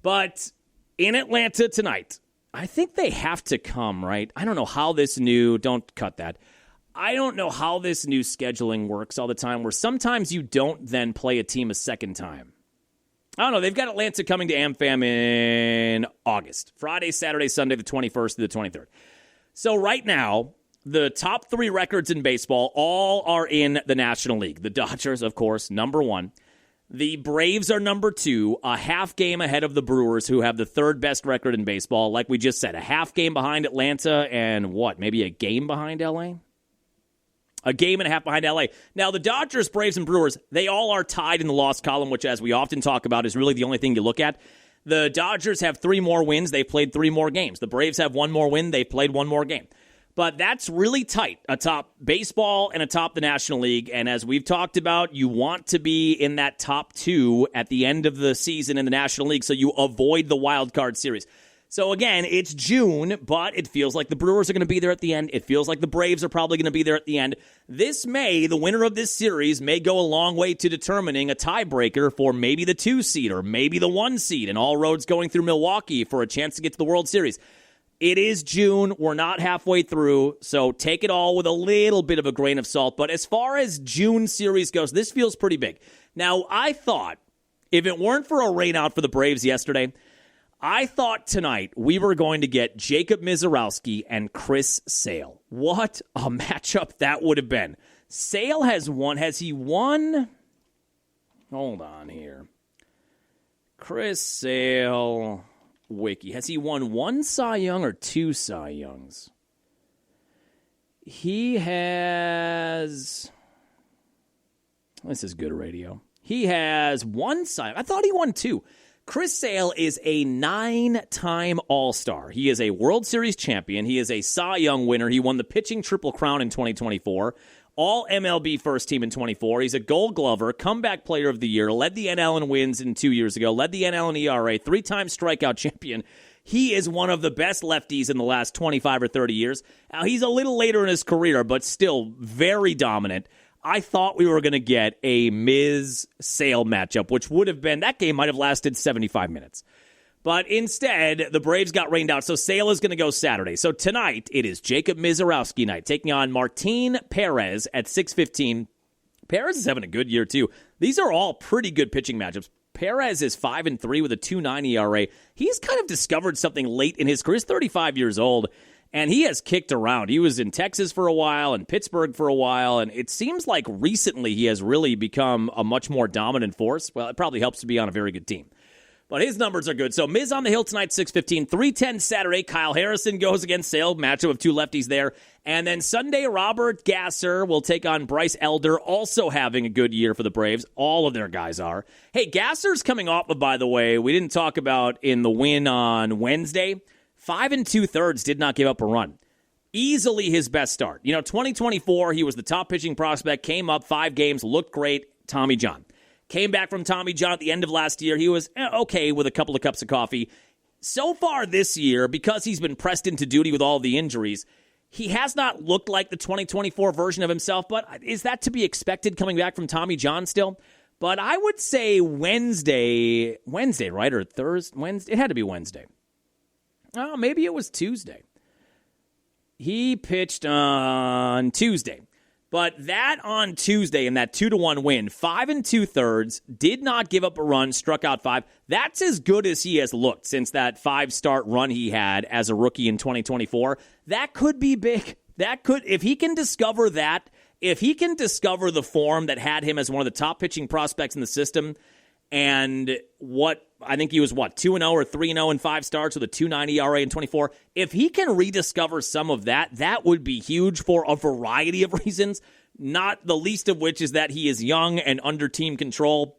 But in Atlanta tonight, I think they have to come, right? I don't know how this new, don't cut that. I don't know how this new scheduling works all the time, where sometimes you don't then play a team a second time. I don't know. They've got Atlanta coming to AmFam in August. Friday, Saturday, Sunday, the 21st to the 23rd. So right now, the top 3 records in baseball all are in the National League. The Dodgers, of course, number 1. The Braves are number 2, a half game ahead of the Brewers, who have the 3rd best record in baseball. Like we just said, a half game behind Atlanta and maybe a game behind LA? A game and a half behind LA. Now, the Dodgers, Braves, and Brewers, they all are tied in the loss column, which, as we often talk about, is really the only thing you look at. The Dodgers have 3 more wins. They've played 3 more games. The Braves have 1 more win. They've played 1 more game. But that's really tight, atop baseball and atop the National League. And as we've talked about, you want to be in that top 2 at the end of the season in the National League so you avoid the wild card series. So again, it's June, but it feels like the Brewers are going to be there at the end. It feels like the Braves are probably going to be there at the end. This May, the winner of this series may go a long way to determining a tiebreaker for maybe the 2 seed or maybe the 1 seed, and all roads going through Milwaukee for a chance to get to the World Series. It is June. We're not halfway through, so take it all with a little bit of a grain of salt. But as far as June series goes, this feels pretty big. Now, I thought, if it weren't for a rainout for the Braves yesterday, I thought tonight we were going to get Jacob Misiorowski and Chris Sale. What a matchup that would have been. Sale has won. Has he won? Hold on here. Chris Sale... Wiki. Has he won 1 Cy Young or 2 Cy Youngs? He has... This is good radio. He has 1 Cy Young. I thought he won 2. Chris Sale is a 9-time All-Star. He is a World Series champion. He is a Cy Young winner. He won the pitching Triple Crown in 2024. All MLB first team in 24. He's a Gold Glover, comeback player of the year, led the NL in wins 2 years ago, led the NL in ERA, 3-time strikeout champion. He is one of the best lefties in the last 25 or 30 years. Now, he's a little later in his career, but still very dominant. I thought we were going to get a Miz-Sale matchup, which would have been, that game might have lasted 75 minutes. But instead, the Braves got rained out, so Sale is going to go Saturday. So tonight, it is Jacob Misiorowski night, taking on Martin Perez at 6:15. Perez is having a good year, too. These are all pretty good pitching matchups. Perez is 5-3 with a 2.9 ERA. He's kind of discovered something late in his career. He's 35 years old, and he has kicked around. He was in Texas for a while and Pittsburgh for a while, and it seems like recently he has really become a much more dominant force. Well, it probably helps to be on a very good team. But his numbers are good. So Miz on the hill tonight, 6:15. 3:10 Saturday, Kyle Harrison goes against Sale. Matchup of 2 lefties there. And then Sunday, Robert Gasser will take on Bryce Elder, also having a good year for the Braves. All of their guys are. Hey, Gasser's coming off of, by the way, we didn't talk about in the win on Wednesday. 5 2/3 did not give up a run. Easily his best start. 2024, he was the top pitching prospect, came up 5 games, looked great. Tommy John. Came back from Tommy John at the end of last year. He was okay with a couple of cups of coffee. So far this year, because he's been pressed into duty with all the injuries, he has not looked like the 2024 version of himself, but is that to be expected coming back from Tommy John still? But I would say Wednesday, right? Or Thursday? Wednesday? It had to be Wednesday. Oh, maybe it was Tuesday. He pitched on Tuesday. But that on Tuesday in that 2-1 win, 5 2/3, did not give up a run, struck out 5. That's as good as he has looked since that 5-start run he had as a rookie in 2024. That could be big. That could, if he can discover that, if he can discover the form that had him as one of the top pitching prospects in the system, and I think he was 2-0 or 3-0 in 5 starts with a 2.9 ERA in 24. If he can rediscover some of that, that would be huge for a variety of reasons, not the least of which is that he is young and under team control,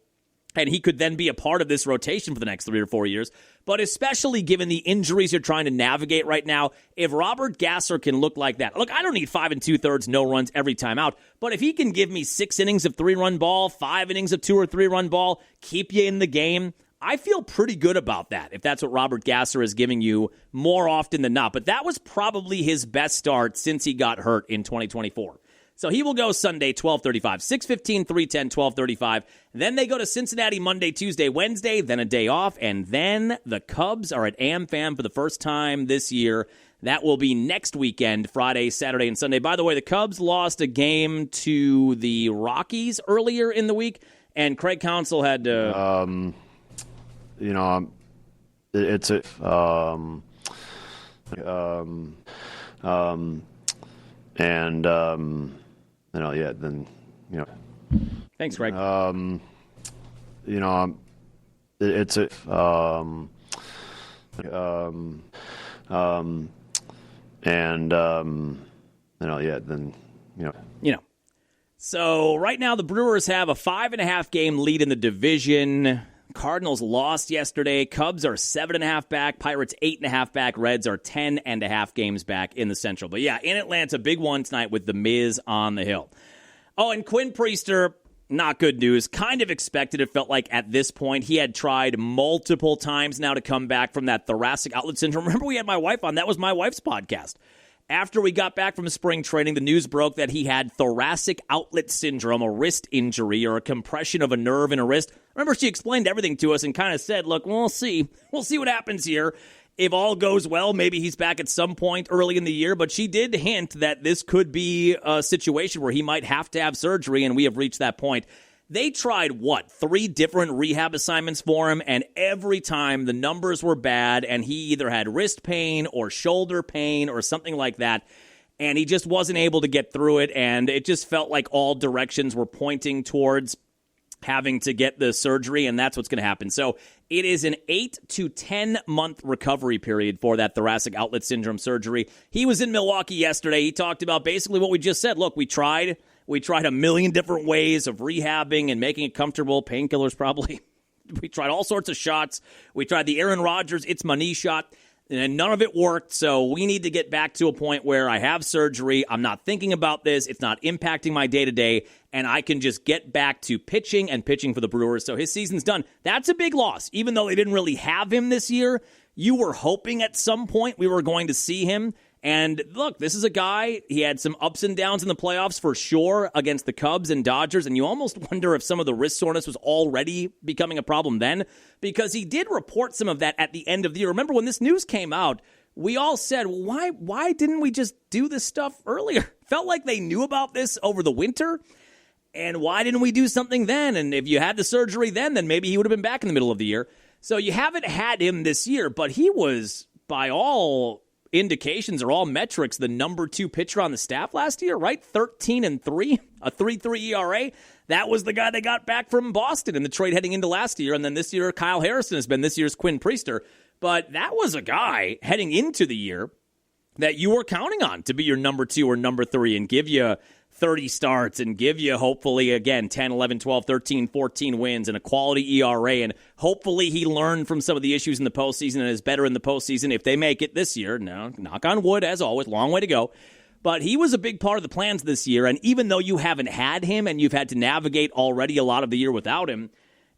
and he could then be a part of this rotation for the next 3 or 4 years. But especially given the injuries you're trying to navigate right now, if Robert Gasser can look like that, look, I don't need 5 2/3 no runs every time out, but if he can give me 6 innings of 3-run ball, 5 innings of 2 or 3-run ball, keep you in the game, I feel pretty good about that, if that's what Robert Gasser is giving you more often than not. But that was probably his best start since he got hurt in 2024. So he will go Sunday, 12:35, 6:15, 3:10, 12:35. Then they go to Cincinnati Monday, Tuesday, Wednesday, then a day off, and then the Cubs are at AmFam for the first time this year. That will be next weekend, Friday, Saturday, and Sunday. By the way, the Cubs lost a game to the Rockies earlier in the week, and Craig Counsell had to... it's a Thanks, Greg. It's a So right now the Brewers have a 5.5 game lead in the division. Cardinals lost yesterday. Cubs are 7.5 back. Pirates 8.5 back. Reds are 10.5 games back in the Central. But yeah, in Atlanta, big one tonight with the Miz on the hill. Oh, and Quinn Priester, not good news. Kind of expected, it felt like at this point. He had tried multiple times now to come back from that thoracic outlet syndrome. Remember, we had my wife on. That was my wife's podcast. After we got back from spring training, the news broke that he had thoracic outlet syndrome, a wrist injury or a compression of a nerve in a wrist. Remember, she explained everything to us and kind of said, look, we'll see. We'll see what happens here. If all goes well, maybe he's back at some point early in the year. But she did hint that this could be a situation where he might have to have surgery, and we have reached that point. They tried, 3 different rehab assignments for him, and every time the numbers were bad, and he either had wrist pain or shoulder pain or something like that, and he just wasn't able to get through it, and it just felt like all directions were pointing towards having to get the surgery, and that's what's going to happen. So it is an 8 to 10-month recovery period for that thoracic outlet syndrome surgery. He was in Milwaukee yesterday. He talked about basically what we just said. Look, we tried a million different ways of rehabbing and making it comfortable. Painkillers probably. We tried all sorts of shots. We tried the Aaron Rodgers, it's my knee shot, and none of it worked. So we need to get back to a point where I have surgery. I'm not thinking about this. It's not impacting my day-to-day, and I can just get back to pitching and pitching for the Brewers. So his season's done. That's a big loss. Even though they didn't really have him this year, you were hoping at some point we were going to see him. And look, this is a guy, he had some ups and downs in the playoffs for sure against the Cubs and Dodgers, and you almost wonder if some of the wrist soreness was already becoming a problem then, because he did report some of that at the end of the year. Remember when this news came out, we all said, well, why didn't we just do this stuff earlier? Felt like they knew about this over the winter, and why didn't we do something then? And if you had the surgery then maybe he would have been back in the middle of the year. So you haven't had him this year, but he was, by all indications or all metrics, the number 2 pitcher on the staff last year, right? 13-3, a 3.3 ERA. That was the guy they got back from Boston in the trade heading into last year. And then this year, Kyle Harrison has been this year's Quinn Priester. But that was a guy heading into the year that you were counting on to be your number 2 or number 3 and give you 30 starts and give you, hopefully, again, 10, 11, 12, 13, 14 wins and a quality ERA. And hopefully he learned from some of the issues in the postseason and is better in the postseason if they make it this year. Now, knock on wood, as always, long way to go. But he was a big part of the plans this year. And even though you haven't had him and you've had to navigate already a lot of the year without him,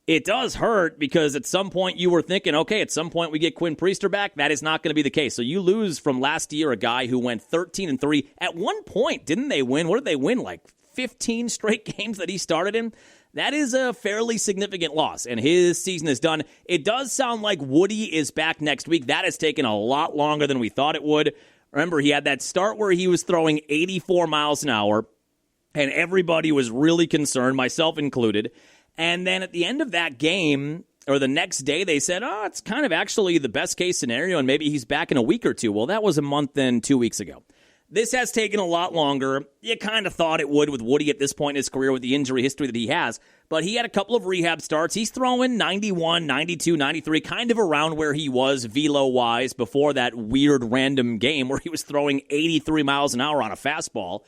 it does hurt because at some point you were thinking, okay, at some point we get Quinn Priester back. That is not going to be the case. So you lose from last year a guy who went 13-3. At one point, didn't they win? What did they win? Like 15 straight games that he started in? That is a fairly significant loss, and his season is done. It does sound like Woody is back next week. That has taken a lot longer than we thought it would. Remember, he had that start where he was throwing 84 miles an hour, and everybody was really concerned, myself included. And then at the end of that game, or the next day, they said, it's kind of actually the best-case scenario, and maybe he's back in a week or two. Well, that was a month and 2 weeks ago. This has taken a lot longer. You kind of thought it would with Woody at this point in his career with the injury history that he has. But he had a couple of rehab starts. He's throwing 91, 92, 93, kind of around where he was velo-wise before that weird random game where he was throwing 83 miles an hour on a fastball.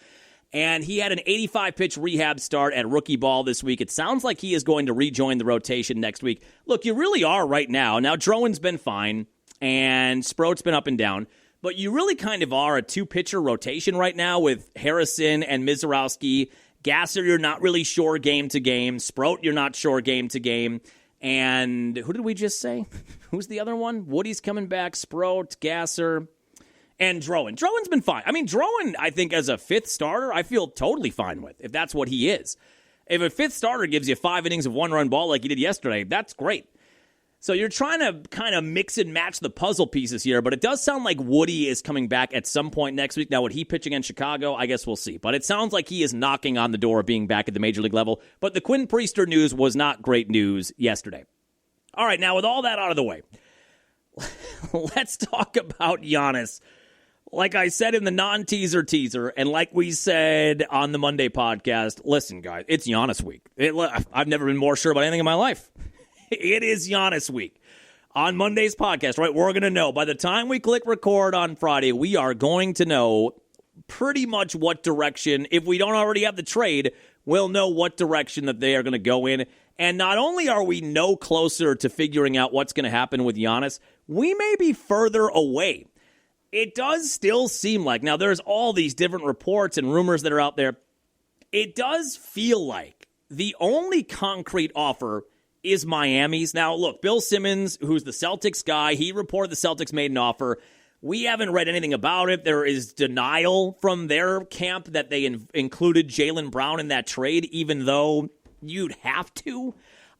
And he had an 85-pitch rehab start at rookie ball this week. It sounds like he is going to rejoin the rotation next week. Look, you really are right now. Now, Drowan's been fine, and Sproat's been up and down. But you really kind of are a two-pitcher rotation right now with Harrison and Mizorowski. Gasser, you're not really sure game to game. Sproat, you're not sure game to game. And who did we just say? Who's the other one? Woody's coming back. Sproat, Gasser, and Drowan. Drowan's been fine. I mean, Drowan, I think as a fifth starter, I feel totally fine with, if that's what he is. If a fifth starter gives you 5 innings of one-run ball like he did yesterday, that's great. So you're trying to kind of mix and match the puzzle pieces here, but it does sound like Woody is coming back at some point next week. Now, would he pitch against Chicago? I guess we'll see. But it sounds like he is knocking on the door of being back at the major league level. But the Quinn Priester news was not great news yesterday. All right, now with all that out of the way, let's talk about Giannis. Like I said in the non-teaser teaser, and like we said on the Monday podcast, listen, guys, it's Giannis week. I've never been more sure about anything in my life. It is Giannis week. On Monday's podcast, right, we're going to know. By the time we click record on Friday, we are going to know pretty much what direction. If we don't already have the trade, we'll know what direction that they are going to go in. And not only are we no closer to figuring out what's going to happen with Giannis, we may be further away. It does still seem like, now there's all these different reports and rumors that are out there. It does feel like the only concrete offer is Miami's. Now, look, Bill Simmons, who's the Celtics guy, he reported the Celtics made an offer. We haven't read anything about it. There is denial from their camp that they included Jaylen Brown in that trade, even though you'd have to.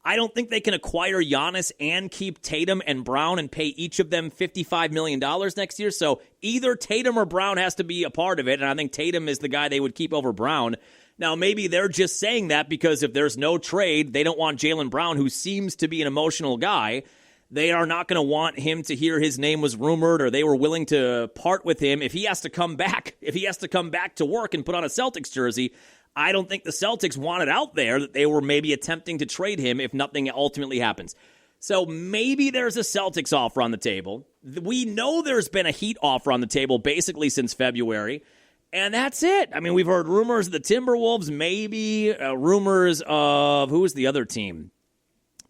I don't think they can acquire Giannis and keep Tatum and Brown and pay each of them $55 million next year. So either Tatum or Brown has to be a part of it, and I think Tatum is the guy they would keep over Brown. Now, maybe they're just saying that because if there's no trade, they don't want Jaylen Brown, who seems to be an emotional guy. They are not going to want him to hear his name was rumored, or they were willing to part with him if he has to come back. If he has to come back to work and put on a Celtics jersey, I don't think the Celtics want it out there that they were maybe attempting to trade him if nothing ultimately happens. So maybe there's a Celtics offer on the table. We know there's been a Heat offer on the table basically since February. And that's it. I mean, we've heard rumors of the Timberwolves, maybe rumors of, who was the other team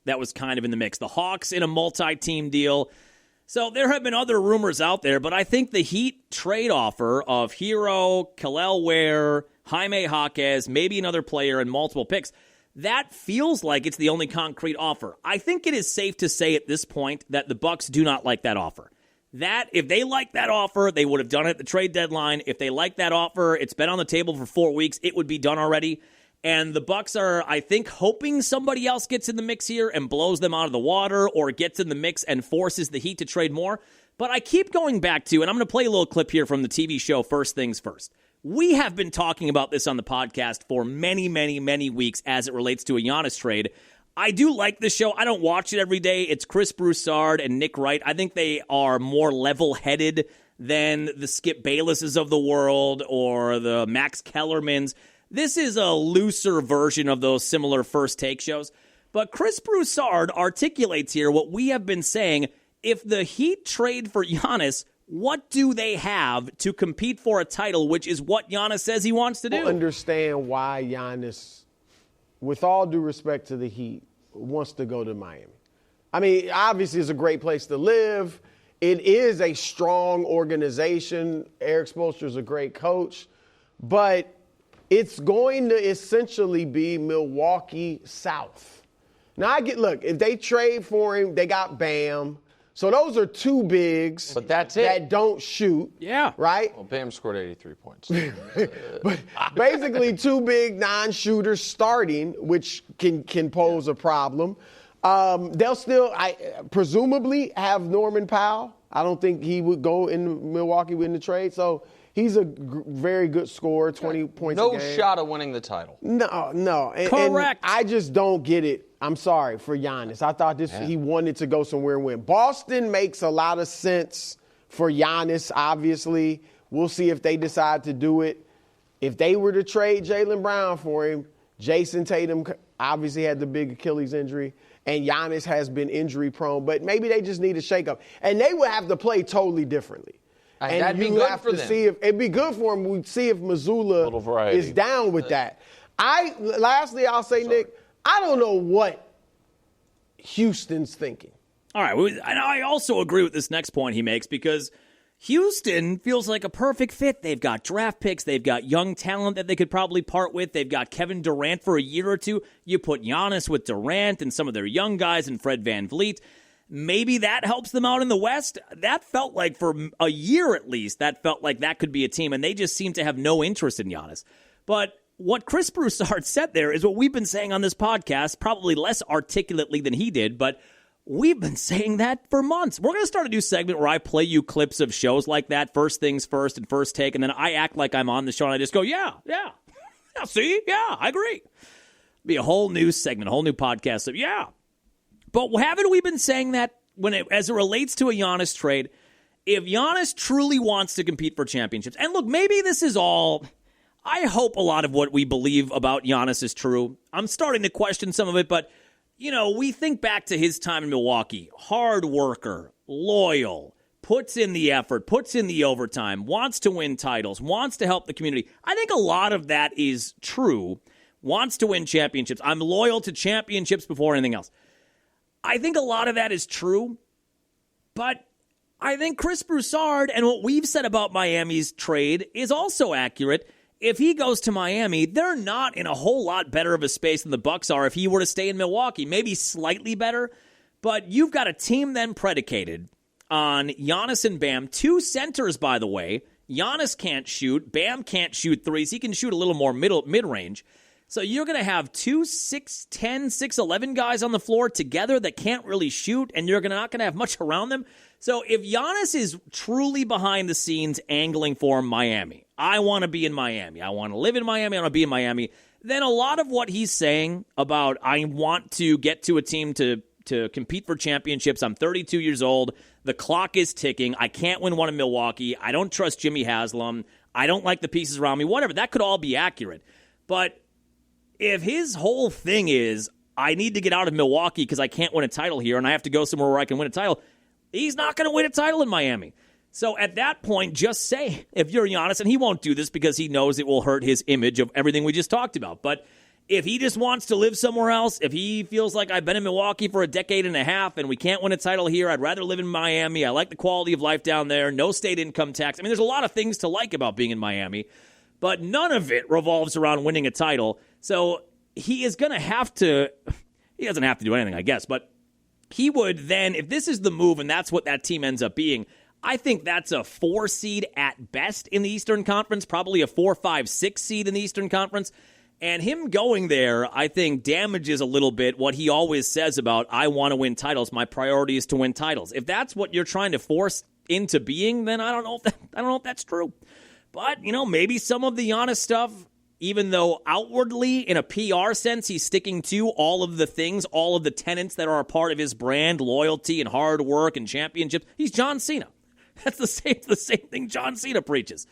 that was kind of in the mix? The Hawks in a multi-team deal. So there have been other rumors out there, but I think the Heat trade offer of Hero, Kel'el Ware, Jaime Jaquez, maybe another player and multiple picks, that feels like it's the only concrete offer. I think it is safe to say at this point that the Bucks do not like that offer. That, if they like that offer, they would have done it at the trade deadline. If they like that offer, it's been on the table for 4 weeks, it would be done already. And the Bucks are, I think, hoping somebody else gets in the mix here and blows them out of the water or gets in the mix and forces the Heat to trade more. But I keep going back to, and I'm going to play a little clip here from the TV show First Things First. We have been talking about this on the podcast for many, many, many weeks as it relates to a Giannis trade. I do like this show. I don't watch it every day. It's Chris Broussard and Nick Wright. I think they are more level-headed than the Skip Baylesses of the world or the Max Kellermans. This is a looser version of those similar First Take shows. But Chris Broussard articulates here what we have been saying. If the Heat trade for Giannis, what do they have to compete for a title, which is what Giannis says he wants to do? I don't understand why Giannis, with all due respect to the Heat, wants to go to Miami. I mean, obviously it's a great place to live. It is a strong organization. Eric Spoelstra is a great coach. But it's going to essentially be Milwaukee South. Now, look, if they trade for him, they got Bam. So those are two bigs but that's it. that don't shoot. Yeah. Right? Well, Bam scored 83 points. But basically two big non-shooters starting, which can pose a problem. They'll still, presumably, have Norman Powell. I don't think he would go in Milwaukee in the trade. So he's a very good scorer, 20 points a game. No shot of winning the title. No. Correct. And I just don't get it. I'm sorry for Giannis. I thought he wanted to go somewhere and win. Boston makes a lot of sense for Giannis, obviously. We'll see if they decide to do it. If they were to trade Jaylen Brown for him, Jason Tatum obviously had the big Achilles injury, and Giannis has been injury prone, but maybe they just need a shakeup. And they would have to play totally differently. And that'd be good for them. It'd be good for him. We'd see if Missoula is down with that. Lastly, I'll say, Nick, I don't know what Houston's thinking. All right. And I also agree with this next point he makes because Houston feels like a perfect fit. They've got draft picks. They've got young talent that they could probably part with. They've got Kevin Durant for a year or two. You put Giannis with Durant and some of their young guys and Fred VanVleet. Maybe that helps them out in the West. That felt like for a year at least, that felt like that could be a team, and they just seem to have no interest in Giannis. But what Chris Broussard said there is what we've been saying on this podcast, probably less articulately than he did, but we've been saying that for months. We're going to start a new segment where I play you clips of shows like that, First Things First and First Take, and then I act like I'm on the show and I just go, yeah, see, yeah, I agree. Be a whole new segment, a whole new podcast. So, yeah. But haven't we been saying that as it relates to a Giannis trade, if Giannis truly wants to compete for championships, and look, maybe this is all, I hope a lot of what we believe about Giannis is true. I'm starting to question some of it, but, we think back to his time in Milwaukee. Hard worker, loyal, puts in the effort, puts in the overtime, wants to win titles, wants to help the community. I think a lot of that is true. Wants to win championships. I'm loyal to championships before anything else. I think a lot of that is true, but I think Chris Broussard and what we've said about Miami's trade is also accurate. If he goes to Miami, they're not in a whole lot better of a space than the Bucks are if he were to stay in Milwaukee. Maybe slightly better, but you've got a team then predicated on Giannis and Bam. Two centers, by the way. Giannis can't shoot. Bam can't shoot threes. He can shoot a little more mid-range. So you're going to have two 6'10", 6'11" guys on the floor together that can't really shoot, and you're not going to have much around them. So if Giannis is truly behind the scenes angling for Miami, I want to be in Miami, I want to live in Miami, I want to be in Miami, then a lot of what he's saying about I want to get to a team to compete for championships, I'm 32 years old, the clock is ticking, I can't win one in Milwaukee, I don't trust Jimmy Haslam, I don't like the pieces around me, whatever, that could all be accurate. But if his whole thing is, I need to get out of Milwaukee because I can't win a title here and I have to go somewhere where I can win a title, he's not going to win a title in Miami. So at that point, just say, if you're Giannis, and he won't do this because he knows it will hurt his image of everything we just talked about, but if he just wants to live somewhere else, if he feels like I've been in Milwaukee for a decade and a half and we can't win a title here, I'd rather live in Miami, I like the quality of life down there, no state income tax. I mean, there's a lot of things to like about being in Miami, but none of it revolves around winning a title. So he is going to have to, he doesn't have to do anything, I guess, but he would then, if this is the move and that's what that team ends up being, I think that's a 4 seed at best in the Eastern Conference, probably a 4, 5, 6 seed in the Eastern Conference. And him going there, I think, damages a little bit what he always says about, I want to win titles. My priority is to win titles. If that's what you're trying to force into being, then I don't know if that's true. But, maybe some of the Giannis stuff, even though outwardly, in a PR sense, he's sticking to all of the things, all of the tenets that are a part of his brand, loyalty and hard work and championships. He's John Cena. That's the same thing John Cena preaches.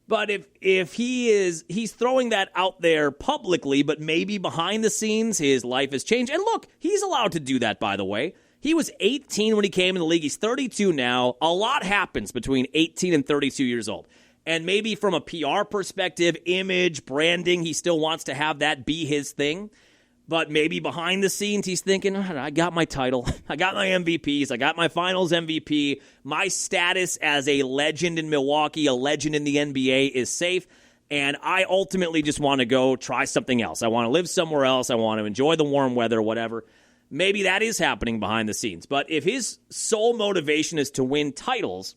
But if he's throwing that out there publicly, but maybe behind the scenes his life has changed. And look, he's allowed to do that, by the way. He was 18 when he came in the league. He's 32 now. A lot happens between 18 and 32 years old. And maybe from a PR perspective, image, branding, he still wants to have that be his thing. But maybe behind the scenes, he's thinking, I got my title. I got my MVPs. I got my finals MVP. My status as a legend in Milwaukee, a legend in the NBA is safe. And I ultimately just want to go try something else. I want to live somewhere else. I want to enjoy the warm weather, whatever. Maybe that is happening behind the scenes. But if his sole motivation is to win titles,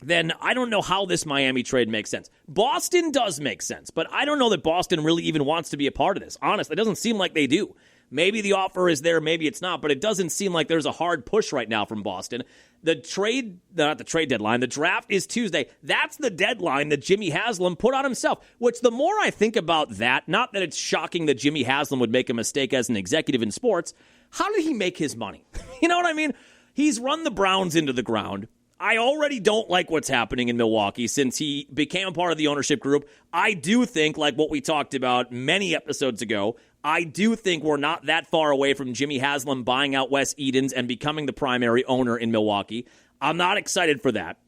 then I don't know how this Miami trade makes sense. Boston does make sense, but I don't know that Boston really even wants to be a part of this. Honestly, it doesn't seem like they do. Maybe the offer is there, maybe it's not, but it doesn't seem like there's a hard push right now from Boston. The draft is Tuesday. That's the deadline that Jimmy Haslam put on himself, which the more I think about that, not that it's shocking that Jimmy Haslam would make a mistake as an executive in sports, how did he make his money? You know what I mean? He's run the Browns into the ground. I already don't like what's happening in Milwaukee since he became a part of the ownership group. I do think, like what we talked about many episodes ago, I do think we're not that far away from Jimmy Haslam buying out Wes Edens and becoming the primary owner in Milwaukee. I'm not excited for that.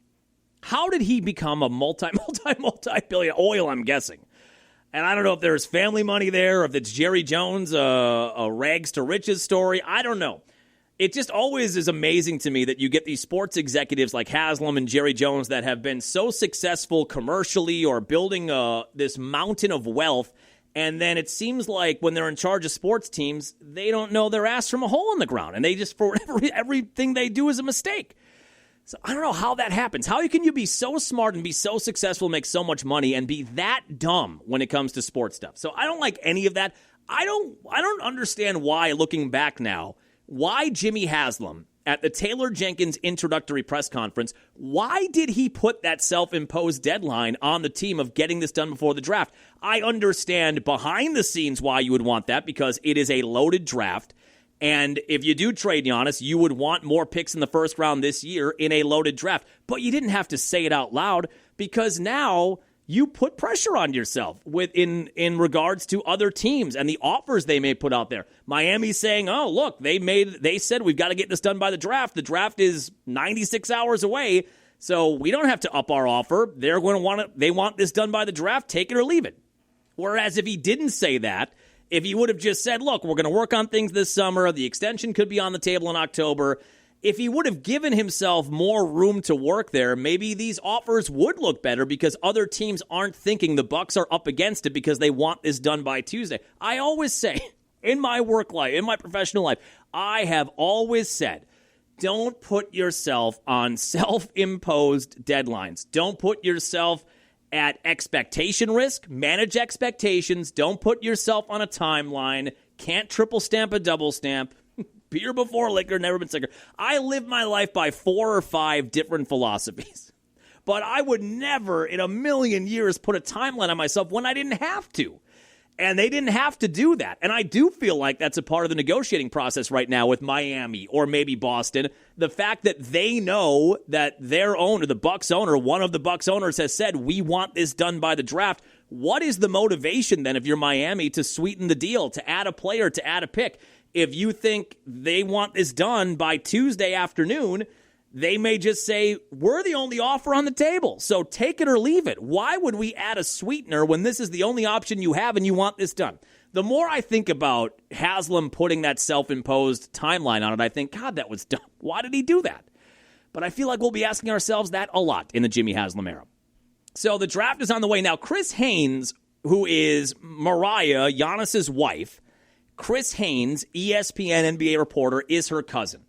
How did he become a multi-billion oil, I'm guessing? And I don't know if there's family money there, or if it's Jerry Jones, a rags to riches story. I don't know. It just always is amazing to me that you get these sports executives like Haslam and Jerry Jones that have been so successful commercially or building this mountain of wealth, and then it seems like when they're in charge of sports teams, they don't know their ass from a hole in the ground, and they just, for everything they do is a mistake. So I don't know how that happens. How can you be so smart and be so successful, make so much money, and be that dumb when it comes to sports stuff? So I don't like any of that. I don't understand why, looking back now, why Jimmy Haslam at the Taylor Jenkins introductory press conference, why did he put that self-imposed deadline on the team of getting this done before the draft? I understand behind the scenes why you would want that, because it is a loaded draft. And if you do trade Giannis, you would want more picks in the first round this year in a loaded draft. But you didn't have to say it out loud, because now you put pressure on yourself in regards to other teams and the offers they may put out there. Miami's saying, oh, look, they said we've got to get this done by the draft. The draft is 96 hours away, so we don't have to up our offer. They want this done by the draft, take it or leave it. Whereas if he didn't say that, if he would have just said, look, we're going to work on things this summer, the extension could be on the table in October, if he would have given himself more room to work there, maybe these offers would look better, because other teams aren't thinking the Bucks are up against it because they want this done by Tuesday. I always say, in my work life, in my professional life, I have always said, don't put yourself on self-imposed deadlines. Don't put yourself at expectation risk. Manage expectations. Don't put yourself on a timeline. Can't triple stamp a double stamp. Beer before liquor, never been sicker. I live my life by 4 or 5 different philosophies. But I would never in a million years put a timeline on myself when I didn't have to. And they didn't have to do that. And I do feel like that's a part of the negotiating process right now with Miami or maybe Boston. The fact that they know that their owner, the Bucks owner, one of the Bucks owners has said, we want this done by the draft. What is the motivation then if you're Miami to sweeten the deal, to add a player, to add a pick? If you think they want this done by Tuesday afternoon, they may just say, we're the only offer on the table, so take it or leave it. Why would we add a sweetener when this is the only option you have and you want this done? The more I think about Haslam putting that self-imposed timeline on it, I think, God, that was dumb. Why did he do that? But I feel like we'll be asking ourselves that a lot in the Jimmy Haslam era. So the draft is on the way. Now, Chris Haynes, who is Mariah, Giannis's wife, Chris Haynes, ESPN NBA reporter, is her cousin.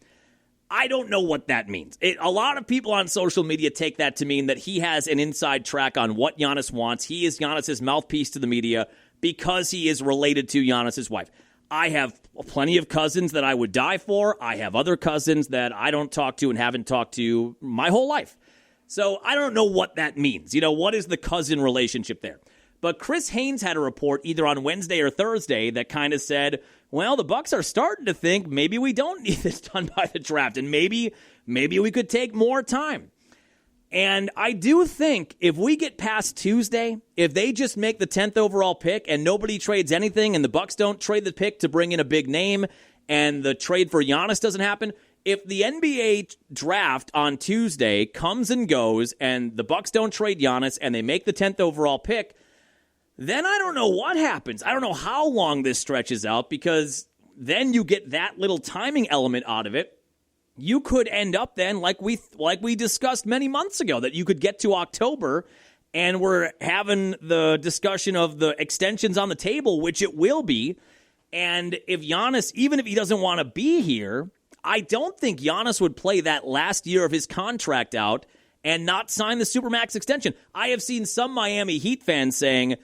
I don't know what that means. A lot of people on social media take that to mean that he has an inside track on what Giannis wants. He is Giannis's mouthpiece to the media because he is related to Giannis's wife. I have plenty of cousins that I would die for. I have other cousins that I don't talk to and haven't talked to my whole life. So I don't know what that means. What is the cousin relationship there? But Chris Haynes had a report either on Wednesday or Thursday that kind of said, well, the Bucks are starting to think maybe we don't need this done by the draft, and maybe we could take more time. And I do think if we get past Tuesday, if they just make the 10th overall pick and nobody trades anything and the Bucks don't trade the pick to bring in a big name and the trade for Giannis doesn't happen, if the NBA draft on Tuesday comes and goes and the Bucks don't trade Giannis and they make the 10th overall pick, then I don't know what happens. I don't know how long this stretches out, because then you get that little timing element out of it. You could end up then, like we discussed many months ago, that you could get to October and we're having the discussion of the extensions on the table, which it will be. And if Giannis, even if he doesn't want to be here, I don't think Giannis would play that last year of his contract out and not sign the Supermax extension. I have seen some Miami Heat fans saying,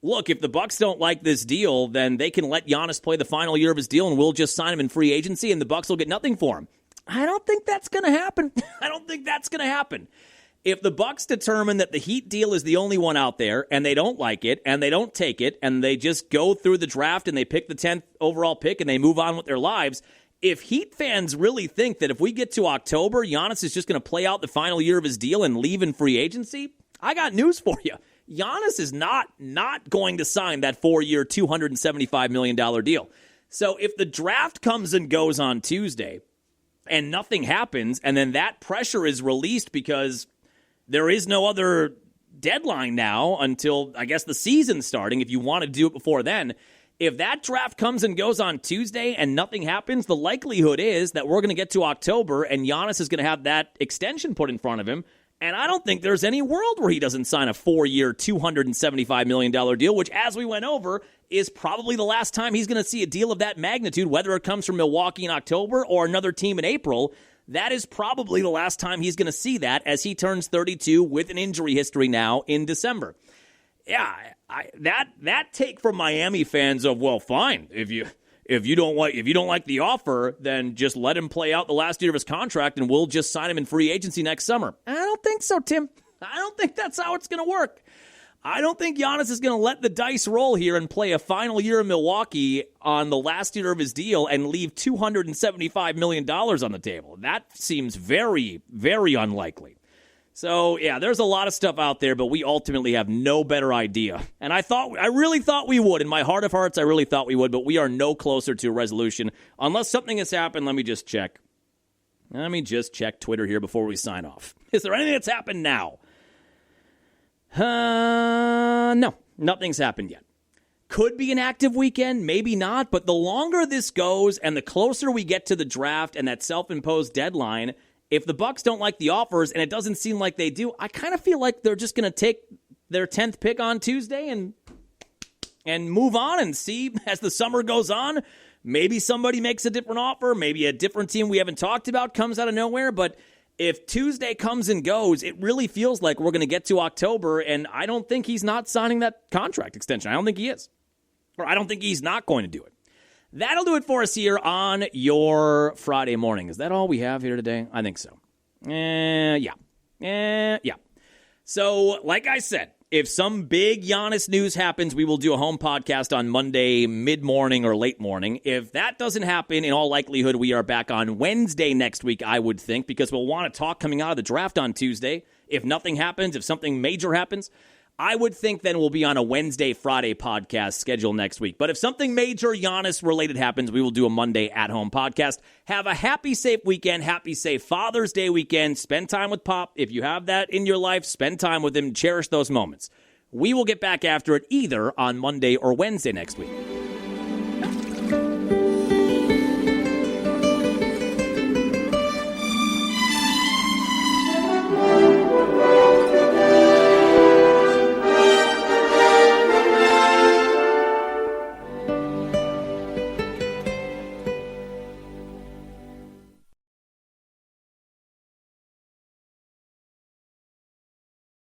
look, if the Bucks don't like this deal, then they can let Giannis play the final year of his deal and we'll just sign him in free agency and the Bucks will get nothing for him. I don't think that's going to happen. I don't think that's going to happen. If the Bucks determine that the Heat deal is the only one out there and they don't like it and they don't take it and they just go through the draft and they pick the 10th overall pick and they move on with their lives, if Heat fans really think that if we get to October, Giannis is just going to play out the final year of his deal and leave in free agency, I got news for you. Giannis is not going to sign that 4-year, $275 million deal. So if the draft comes and goes on Tuesday and nothing happens and then that pressure is released because there is no other deadline now until, I guess, the season's starting, if you want to do it before then, if that draft comes and goes on Tuesday and nothing happens, the likelihood is that we're going to get to October and Giannis is going to have that extension put in front of him. And I don't think there's any world where he doesn't sign a 4-year, $275 million deal, which, as we went over, is probably the last time he's going to see a deal of that magnitude, whether it comes from Milwaukee in October or another team in April. That is probably the last time he's going to see that as he turns 32 with an injury history now in December. Yeah, that take from Miami fans of, well, fine, if you don't like the offer, then just let him play out the last year of his contract and we'll just sign him in free agency next summer. I don't think so, Tim. I don't think that's how it's going to work. I don't think Giannis is going to let the dice roll here and play a final year in Milwaukee on the last year of his deal and leave $275 million on the table. That seems very, very unlikely. So, yeah, there's a lot of stuff out there, but we ultimately have no better idea. And I really thought we would. In my heart of hearts, I really thought we would, but we are no closer to a resolution. Unless something has happened, let me just check. Let me just check Twitter here before we sign off. Is there anything that's happened now? No, nothing's happened yet. Could be an active weekend, maybe not, but the longer this goes and the closer we get to the draft and that self-imposed deadline, if the Bucks don't like the offers, and it doesn't seem like they do, I kind of feel like they're just going to take their 10th pick on Tuesday and move on and see as the summer goes on. Maybe somebody makes a different offer. Maybe a different team we haven't talked about comes out of nowhere. But if Tuesday comes and goes, it really feels like we're going to get to October, and I don't think he's not signing that contract extension. I don't think he is. Or I don't think he's not going to do it. That'll do it for us here on your Friday morning. Is that all we have here today? I think so. Yeah. So, like I said, if some big Giannis news happens, we will do a home podcast on Monday mid-morning or late morning. If that doesn't happen, in all likelihood, we are back on Wednesday next week, I would think, because we'll want to talk coming out of the draft on Tuesday. If nothing happens, if something major happens, I would think then we'll be on a Wednesday, Friday podcast schedule next week. But if something major Giannis-related happens, we will do a Monday at-home podcast. Have a happy, safe weekend. Happy, safe Father's Day weekend. Spend time with Pop. If you have that in your life, spend time with him. Cherish those moments. We will get back after it either on Monday or Wednesday next week.